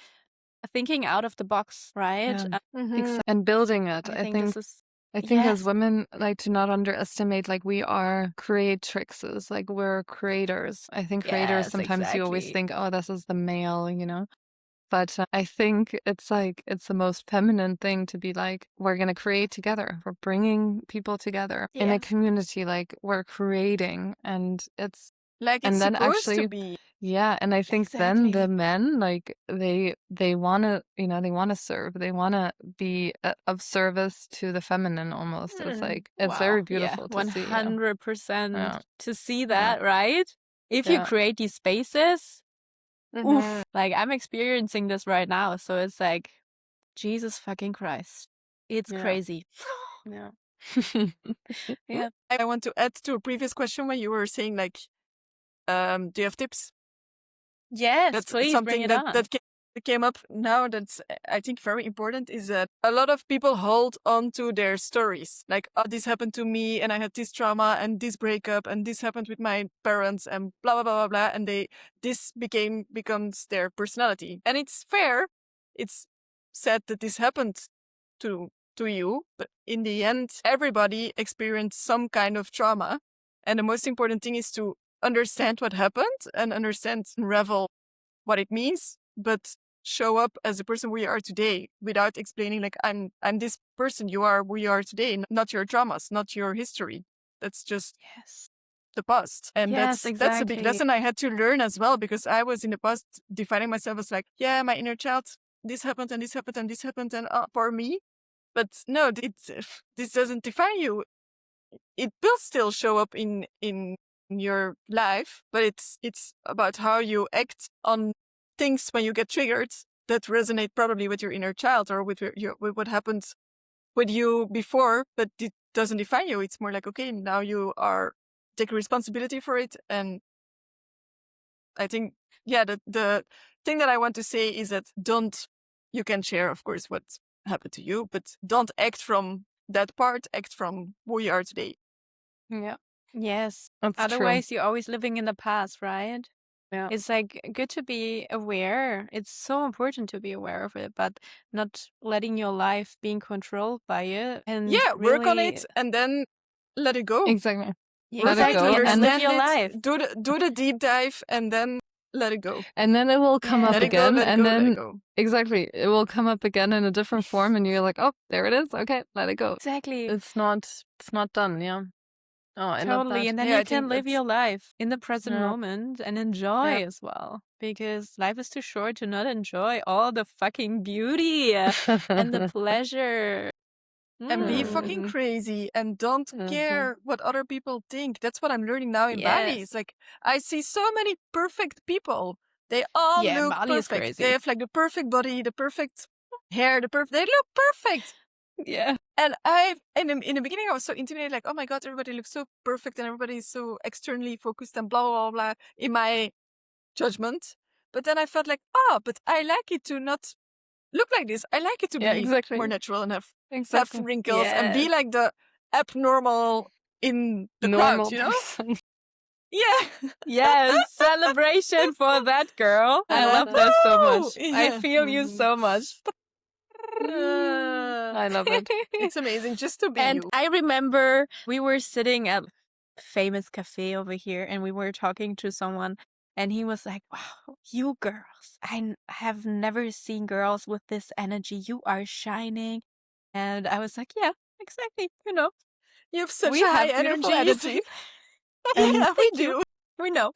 thinking out of the box, right? And building it. I think this is I think as women, like, to not underestimate, like, we are creatrixes, like, we're creators. I think creators, sometimes you always think, oh, this is the male, But I think it's like, it's the most feminine thing to be like, we're going to create together. We're bringing people together in a community, like, we're creating, and it's like it's and then supposed actually, to be. and I think then the men, like, they want to, they want to serve. They want to be of service to the feminine almost. It's like, it's very beautiful to see. 100% to see that, right? If you create these spaces, oof, like, I'm experiencing this right now. So it's like, Jesus fucking Christ. It's crazy. I want to add to a previous question when you were saying, like, do you have tips? Yes, That's please something bring it on. that came up now that's, I think, very important, is that a lot of people hold on to their stories. Like, oh, this happened to me, and I had this trauma, and this breakup, and this happened with my parents, and blah, blah, blah, blah, blah. And this becomes their personality. And it's fair. It's said that this happened to you, but in the end, everybody experienced some kind of trauma. And the most important thing is to understand what happened and understand and revel what it means, but show up as the person we are today without explaining, like, I'm this person, you are who you are today, not your traumas, not your history. That's just the past. And that's a big lesson I had to learn as well, because I was in the past defining myself as like, my inner child, this happened and this happened and this happened, and for me. But no, this doesn't define you. It will still show up in your life, but it's about how you act on things when you get triggered that resonate probably with your inner child, or with with what happened with you before, but it doesn't define you. It's more like, okay, now you are take responsibility for it. And I think, the thing that I want to say is that you can share, of course, what happened to you, but don't act from that part, act from who you are today. Yes. That's Otherwise, you're always living in the past, right? Yeah. It's like good to be aware. It's so important to be aware of it, but not letting your life being controlled by it. And work on it and then let it go. Exactly. Let it go and live your life. Do the deep dive and then let it go. And then it will come up again. Go. Exactly, it will come up again in a different form, and you're like, oh, there it is. Okay, let it go. Exactly. It's not done. Yeah. Oh, I love that. And then you can live your life in the present moment and enjoy as well, because life is too short to not enjoy all the fucking beauty and the pleasure. And be fucking crazy and don't care what other people think. That's what I'm learning now in Bali. It's like, I see so many perfect people They all Yeah, look Bali is perfect. crazy. They have like the perfect body, the perfect hair, they look perfect. Yeah. And in the beginning, I was so intimidated, like, oh my God, everybody looks so perfect and everybody is so externally focused and blah, blah, blah, in my judgment. But then I felt like, but I like it to not look like this. I like it to Yeah, be exactly. more natural and have Exactly. wrinkles and be like the abnormal in the Normal crowd, you know? person. Yeah. Yes, celebration for that girl. I love that so much. I Yeah. feel you so much. I love it. It's amazing just to be And you. I remember we were sitting at a famous cafe over here and we were talking to someone and he was like, wow, you girls, have never seen girls with this energy. You are shining. And I was like, yeah, exactly. You know, You have such we a high have beautiful energy. energy. And Yeah, we Thank you. do. We know.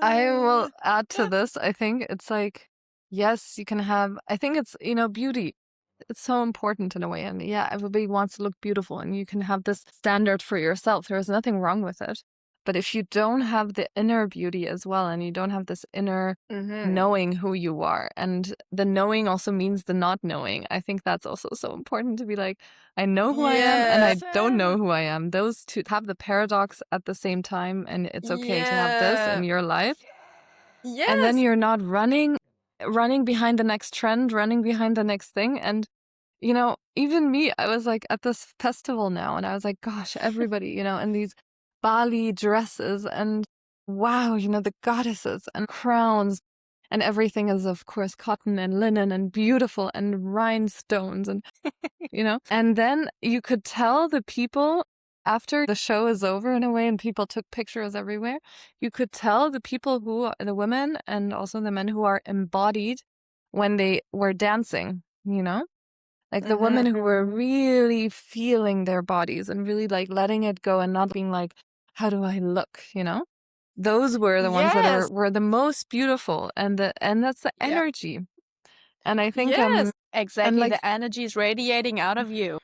I will add to this. I think it's like, yes, you can have, I think it's, beauty. It's so important in a way. And yeah, everybody wants to look beautiful and you can have this standard for yourself. There is nothing wrong with it. But if you don't have the inner beauty as well, and you don't have this inner knowing who you are, and the knowing also means the not knowing, I think that's also so important to be like, I know who I am and I don't know who I am. Those two have the paradox at the same time, and it's okay to have this in your life. Yes. And then you're not running behind the next trend, running behind the next thing. And, even me, I was like at this festival now and I was like, gosh, everybody, in these Bali dresses and wow, the goddesses and crowns and everything is of course cotton and linen and beautiful and rhinestones and, and then you could tell the people after the show is over in a way and people took pictures everywhere, you could tell the women and also the men who are embodied when they were dancing, like the women who were really feeling their bodies and really like letting it go and not being like, how do I look, Those were the ones that were the most beautiful and that's the energy. And I think Exactly. like, the energy is radiating out of you.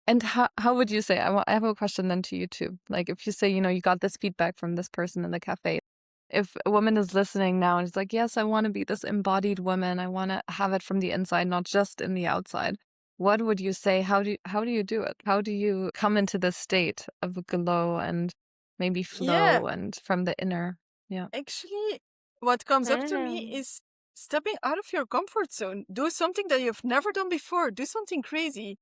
and how would you say, I have a question then to you too. Like if you say, you got this feedback from this person in the cafe, if a woman is listening now and is like, yes, I want to be this embodied woman, I want to have it from the inside, not just in the outside. What would you say? How do you do it? How do you come into this state of glow and maybe flow and from the inner? Yeah. Actually, what comes up to me is stepping out of your comfort zone. Do something that you've never done before. Do something crazy.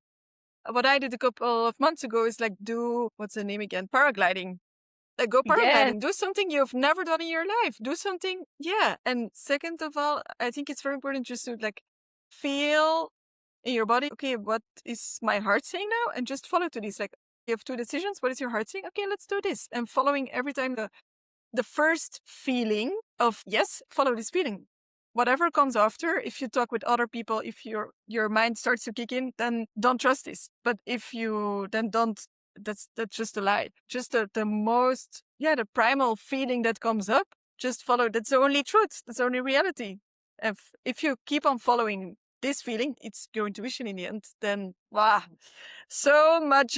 What I did a couple of months ago is like what's the name again? Paragliding. Like go paragliding. Do something you've never done in your life. Do something, And second of all, I think it's very important just to like feel in your body, okay, what is my heart saying now? And just follow to this. Like you have two decisions. What is your heart saying? Okay, let's do this. And following every time the first feeling of, yes, follow this feeling. Whatever comes after, if you talk with other people, if your mind starts to kick in, then don't trust this. But if you then don't, that's just a lie. Just the most, the primal feeling that comes up, just follow. That's the only truth. That's the only reality. If you keep on following this feeling, it's your intuition in the end, then wow, so much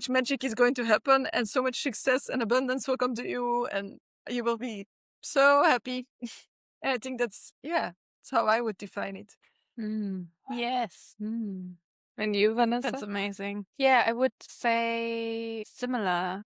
magic is going to happen and so much success and abundance will come to you and you will be so happy. And I think that's how I would define it. Yes. And you, Vanessa? That's amazing. Yeah, I would say similar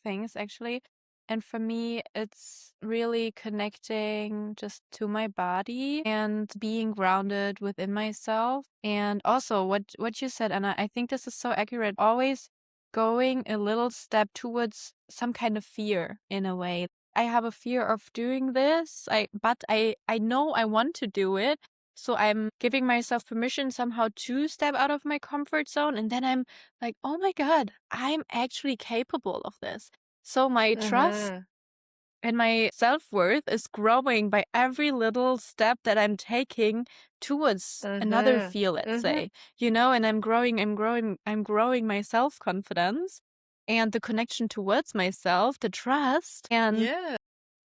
things actually. And for me, it's really connecting just to my body and being grounded within myself. And also what you said, Anna, I think this is so accurate. Always going a little step towards some kind of fear in a way. I have a fear of doing this, but I know I want to do it. So I'm giving myself permission somehow to step out of my comfort zone. And then I'm like, oh my God, I'm actually capable of this. So my trust and my self-worth is growing by every little step that I'm taking towards another feel, let's say, and I'm growing my self-confidence and the connection towards myself, the trust. And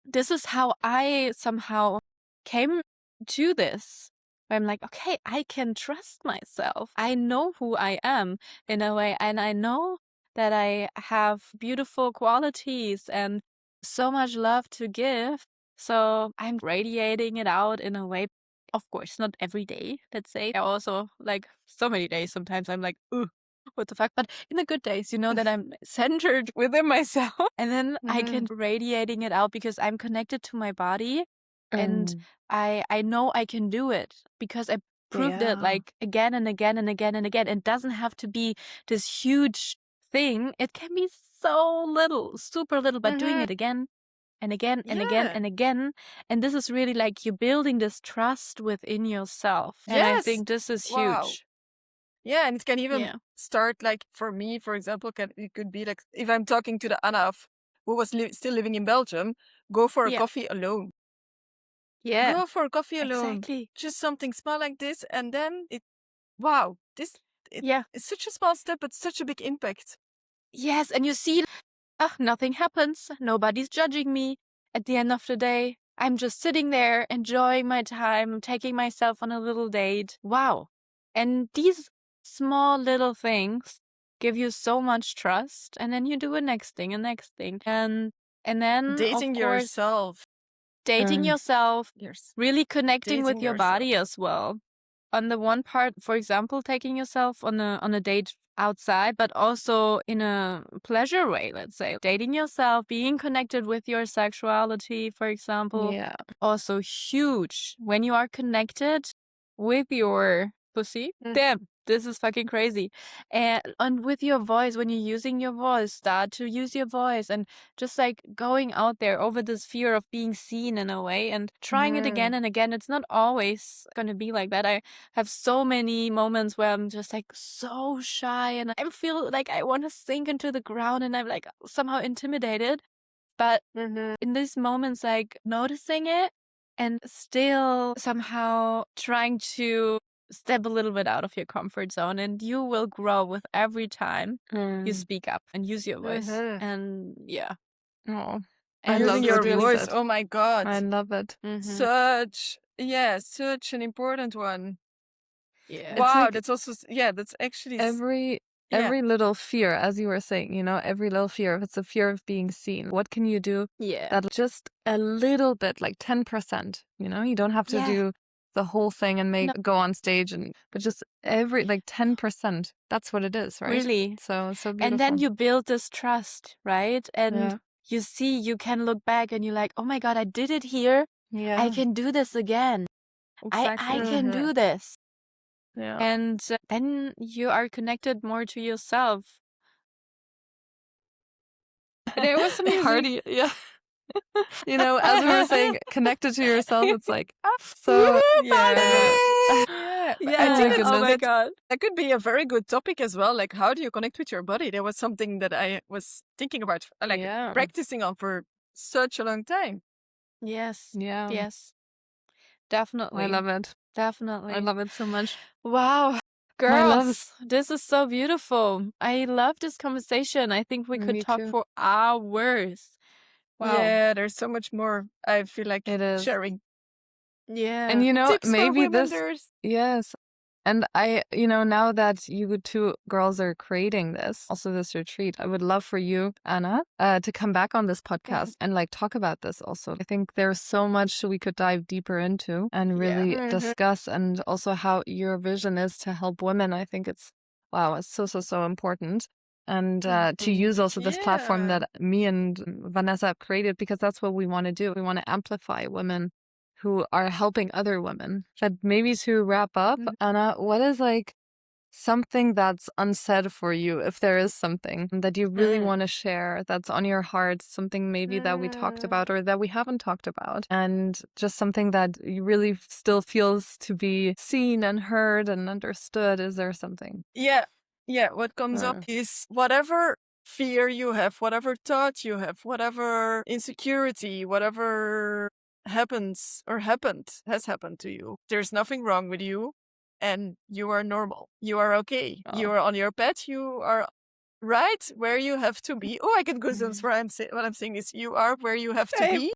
this is how I somehow came to this. Where I'm like, okay, I can trust myself. I know who I am in a way, and I know that I have beautiful qualities and so much love to give. So I'm radiating it out in a way. Of course, not every day, let's say. I also like so many days. Sometimes I'm like, ooh, what the fuck? But in the good days, that I'm centered within myself. And then I can radiating it out because I'm connected to my body. And I know I can do it because I proved it like again and again and again and again. It doesn't have to be this huge thing. It can be so little, super little, but doing it again and again and again and again. And this is really like you're building this trust within yourself. And I think this is huge. Yeah, and it can even start like for me, for example, it could be like if I'm talking to the Anna who was still living in Belgium, go for a coffee alone. Yeah. Go for a coffee alone. Exactly. Just something small like this, and then it's such a small step, but such a big impact. Yes, and you see, nothing happens. Nobody's judging me. At the end of the day, I'm just sitting there, enjoying my time, taking myself on a little date. Wow. And these small little things give you so much trust. And then you do a next thing. And then, dating of course, yourself. Dating yourself, really connecting with Dating your yourself. body as well. On the one part, for example, taking yourself on a date outside, but also in a pleasure way, let's say. Dating yourself, being connected with your sexuality, for example. Yeah. Also huge. When you are connected with your pussy, damn, this is fucking crazy. And with your voice, when you're using your voice, start to use your voice and just like going out there over this fear of being seen in a way and trying it again and again. It's not always going to be like that. I have so many moments where I'm just like so shy and I feel like I want to sink into the ground and I'm like somehow intimidated. But in these moments, like noticing it and still somehow trying to step a little bit out of your comfort zone, and you will grow with every time you speak up and use your voice. And Oh, and I love using your what you voice. said. Oh my God. I love it. Such an important one. Yeah. Wow, like that's also that's actually every little fear, as you were saying, every little fear, if it's a fear of being seen, what can you do that just a little bit, like 10%, you don't have to do the whole thing and go on stage, but just like 10, that's what it is, right? Really. So beautiful. And then you build this trust, right? And you see, you can look back and you're like, oh my God, I did it here. Yeah. I can do this again. Exactly. I can do this. Yeah. And then you are connected more to yourself. There was some party, yeah. As we were saying, connected to yourself, it's like so. Yeah. Yeah. Oh my God. That could be a very good topic as well. Like, how do you connect with your body? That was something that I was thinking about, like practicing on for such a long time. Yes. Yeah. Yes. Definitely. I love it. Definitely. I love it so much. Wow. Girls, this is so beautiful. I love this conversation. I think we could talk for hours. Wow. Yeah, there's so much more. I feel like it is sharing. Yeah. And tips maybe for this women, yes. And I, now that you two girls are creating this, also this retreat, I would love for you, Anna, to come back on this podcast and like talk about this also. I think there's so much we could dive deeper into and really discuss, and also how your vision is to help women. I think it's so important. And to use also this platform that me and Vanessa have created, because that's what we want to do. We want to amplify women who are helping other women. But maybe to wrap up, Anna, what is like something that's unsaid for you, if there is something that you really want to share that's on your heart, something maybe that we talked about or that we haven't talked about, and just something that you really still feels to be seen and heard and understood? Is there something? Yeah. What comes up is whatever fear you have, whatever thought you have, whatever insecurity, whatever has happened to you. There's nothing wrong with you, and you are normal. You are okay. You are on your path. You are right where you have to be. Oh, I get goosebumps what I'm saying is you are where you have to be.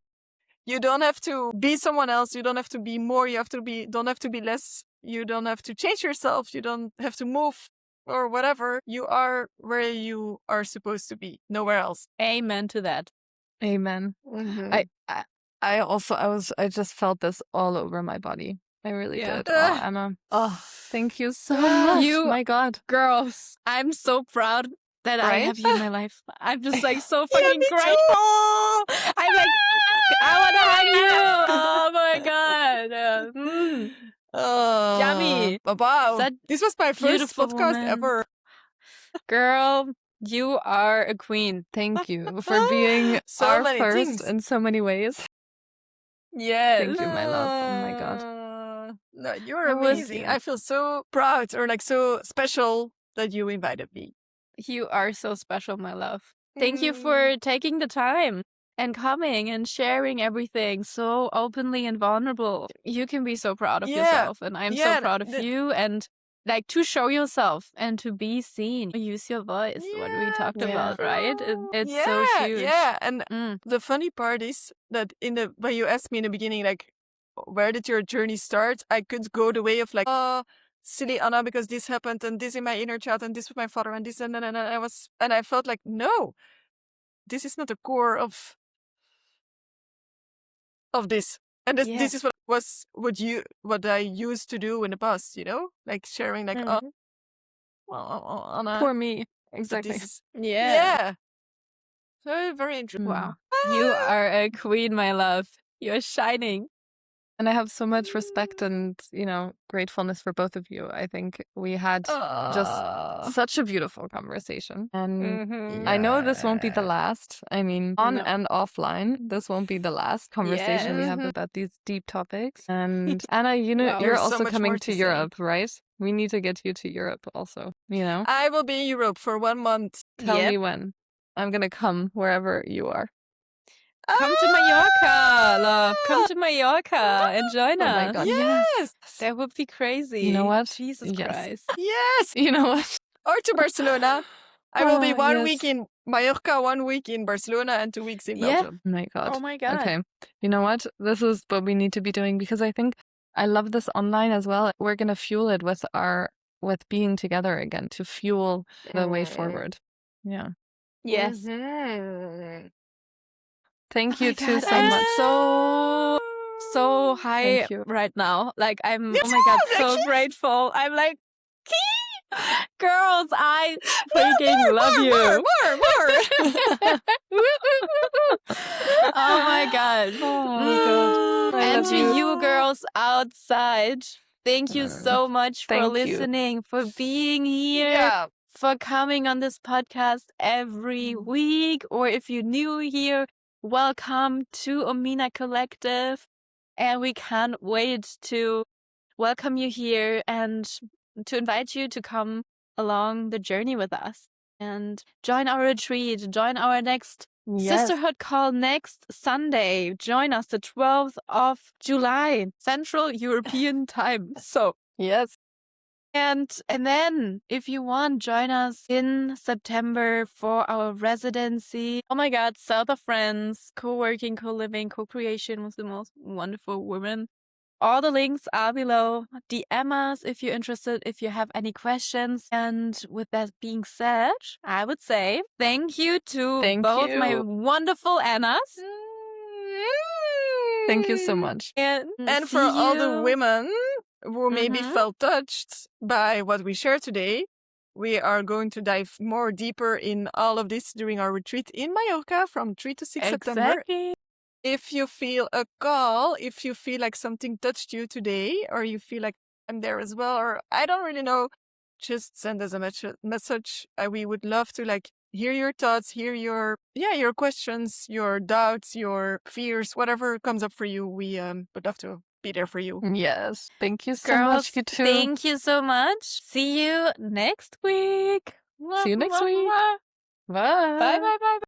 You don't have to be someone else. You don't have to be more. Don't have to be less. You don't have to change yourself. You don't have to move or whatever. You are where you are supposed to be. Nowhere else. Amen to that. Amen. I just felt this all over my body. I really Yeah. did. Oh, Anna. Oh, thank you so much. You- My God. Girls, I'm so proud that I Right? have you in my life. I'm just like so Yeah, fucking me too. grateful. I'm like, I want to hug you. Oh my God. Yummy. Wow. Such This was my first beautiful podcast woman. ever. Girl, you are a queen. Thank you for being So our many first things. in so many ways. Yes. Thank you, my love. Oh my God. No, you're It was- amazing. I feel so proud or like so special that you invited me. You are so special, my love. Thank you for taking the time and coming and sharing everything so openly and vulnerable. You can be so proud of Yeah, yourself, and I'm yeah, so proud of you. And like to show yourself and to be seen. Use your voice, what we talked Yeah. about, right? It's yeah, so huge. Yeah, and Mm. the funny part is that when you asked me in the beginning, like, where did your journey start? I could go the way of like, oh, silly Anna, because this happened and this in my inner child and this with my father and this and then and I felt like, no, this is not the core of this. And this is what I used to do in the past, you know, like sharing like, oh, well, Anna, Poor me. but Exactly. this is Yeah. very, very interesting. Wow. You are a queen, my love. You're shining. And I have so much respect and, gratefulness for both of you. I think we had just such a beautiful conversation. And I know this won't be the last. I mean, on No. and offline, this won't be the last conversation we have about these deep topics. And Anna, Wow. you're There's so also much coming more to to say. Europe, right? We need to get you to Europe also, I will be in Europe for 1 month. Tell me when. I'm going to come wherever you are. Come to Mallorca, love. Come to Mallorca and join Oh us. my God. Yes. That would be crazy. You know what? Jesus Yes. Christ. Yes. You know what? Or to Barcelona. I will be 1 yes. week in Mallorca, 1 week in Barcelona, and 2 weeks in Yeah. Belgium. Oh my God. Oh my God. Okay. You know what? This is what we need to be doing because I think I love this online as well. We're going to fuel it with being together again to fuel the way forward. Yeah. Yes. Thank Oh you my too God, so I'm much. so high Thank you. right now. Like I'm, Me oh my God, too, so actually. grateful. I'm like, girls, I freaking love you. More. Oh my God. Oh, God. I And love to you. you girls outside, thank you so much for Thank you. listening, for being here, Yeah. for coming on this podcast every week. Or if you're new here, welcome to Omina Collective. And we can't wait to welcome you here and to invite you to come along the journey with us and join our retreat, join our next Sisterhood call next Sunday. Join us the 12th of July, Central European Time. So, Yes. and then if you want, join us in September for our residency. Oh my God, South of France, co-working, co-living, co-creation with the most wonderful women. All the links are below. DM us if you're interested, if you have any questions. And with that being said, I would say thank you to both my you. wonderful Annas. Thank you so much. And see for all the you. women who maybe Mhm. felt touched by what we shared today, we are going to dive more deeper in all of this during our retreat in Mallorca from 3 to 6 September. Exactly. If you feel a call, if you feel like something touched you today, or you feel like I'm there as well, or I don't really know, just send us a message. We would love to like hear your thoughts, hear your questions, your doubts, your fears, whatever comes up for you. We would love to be there for you. Yes. Thank you so Girls, much. You too. thank you so much. See you next week. See you next week. Bye. Bye, bye, bye.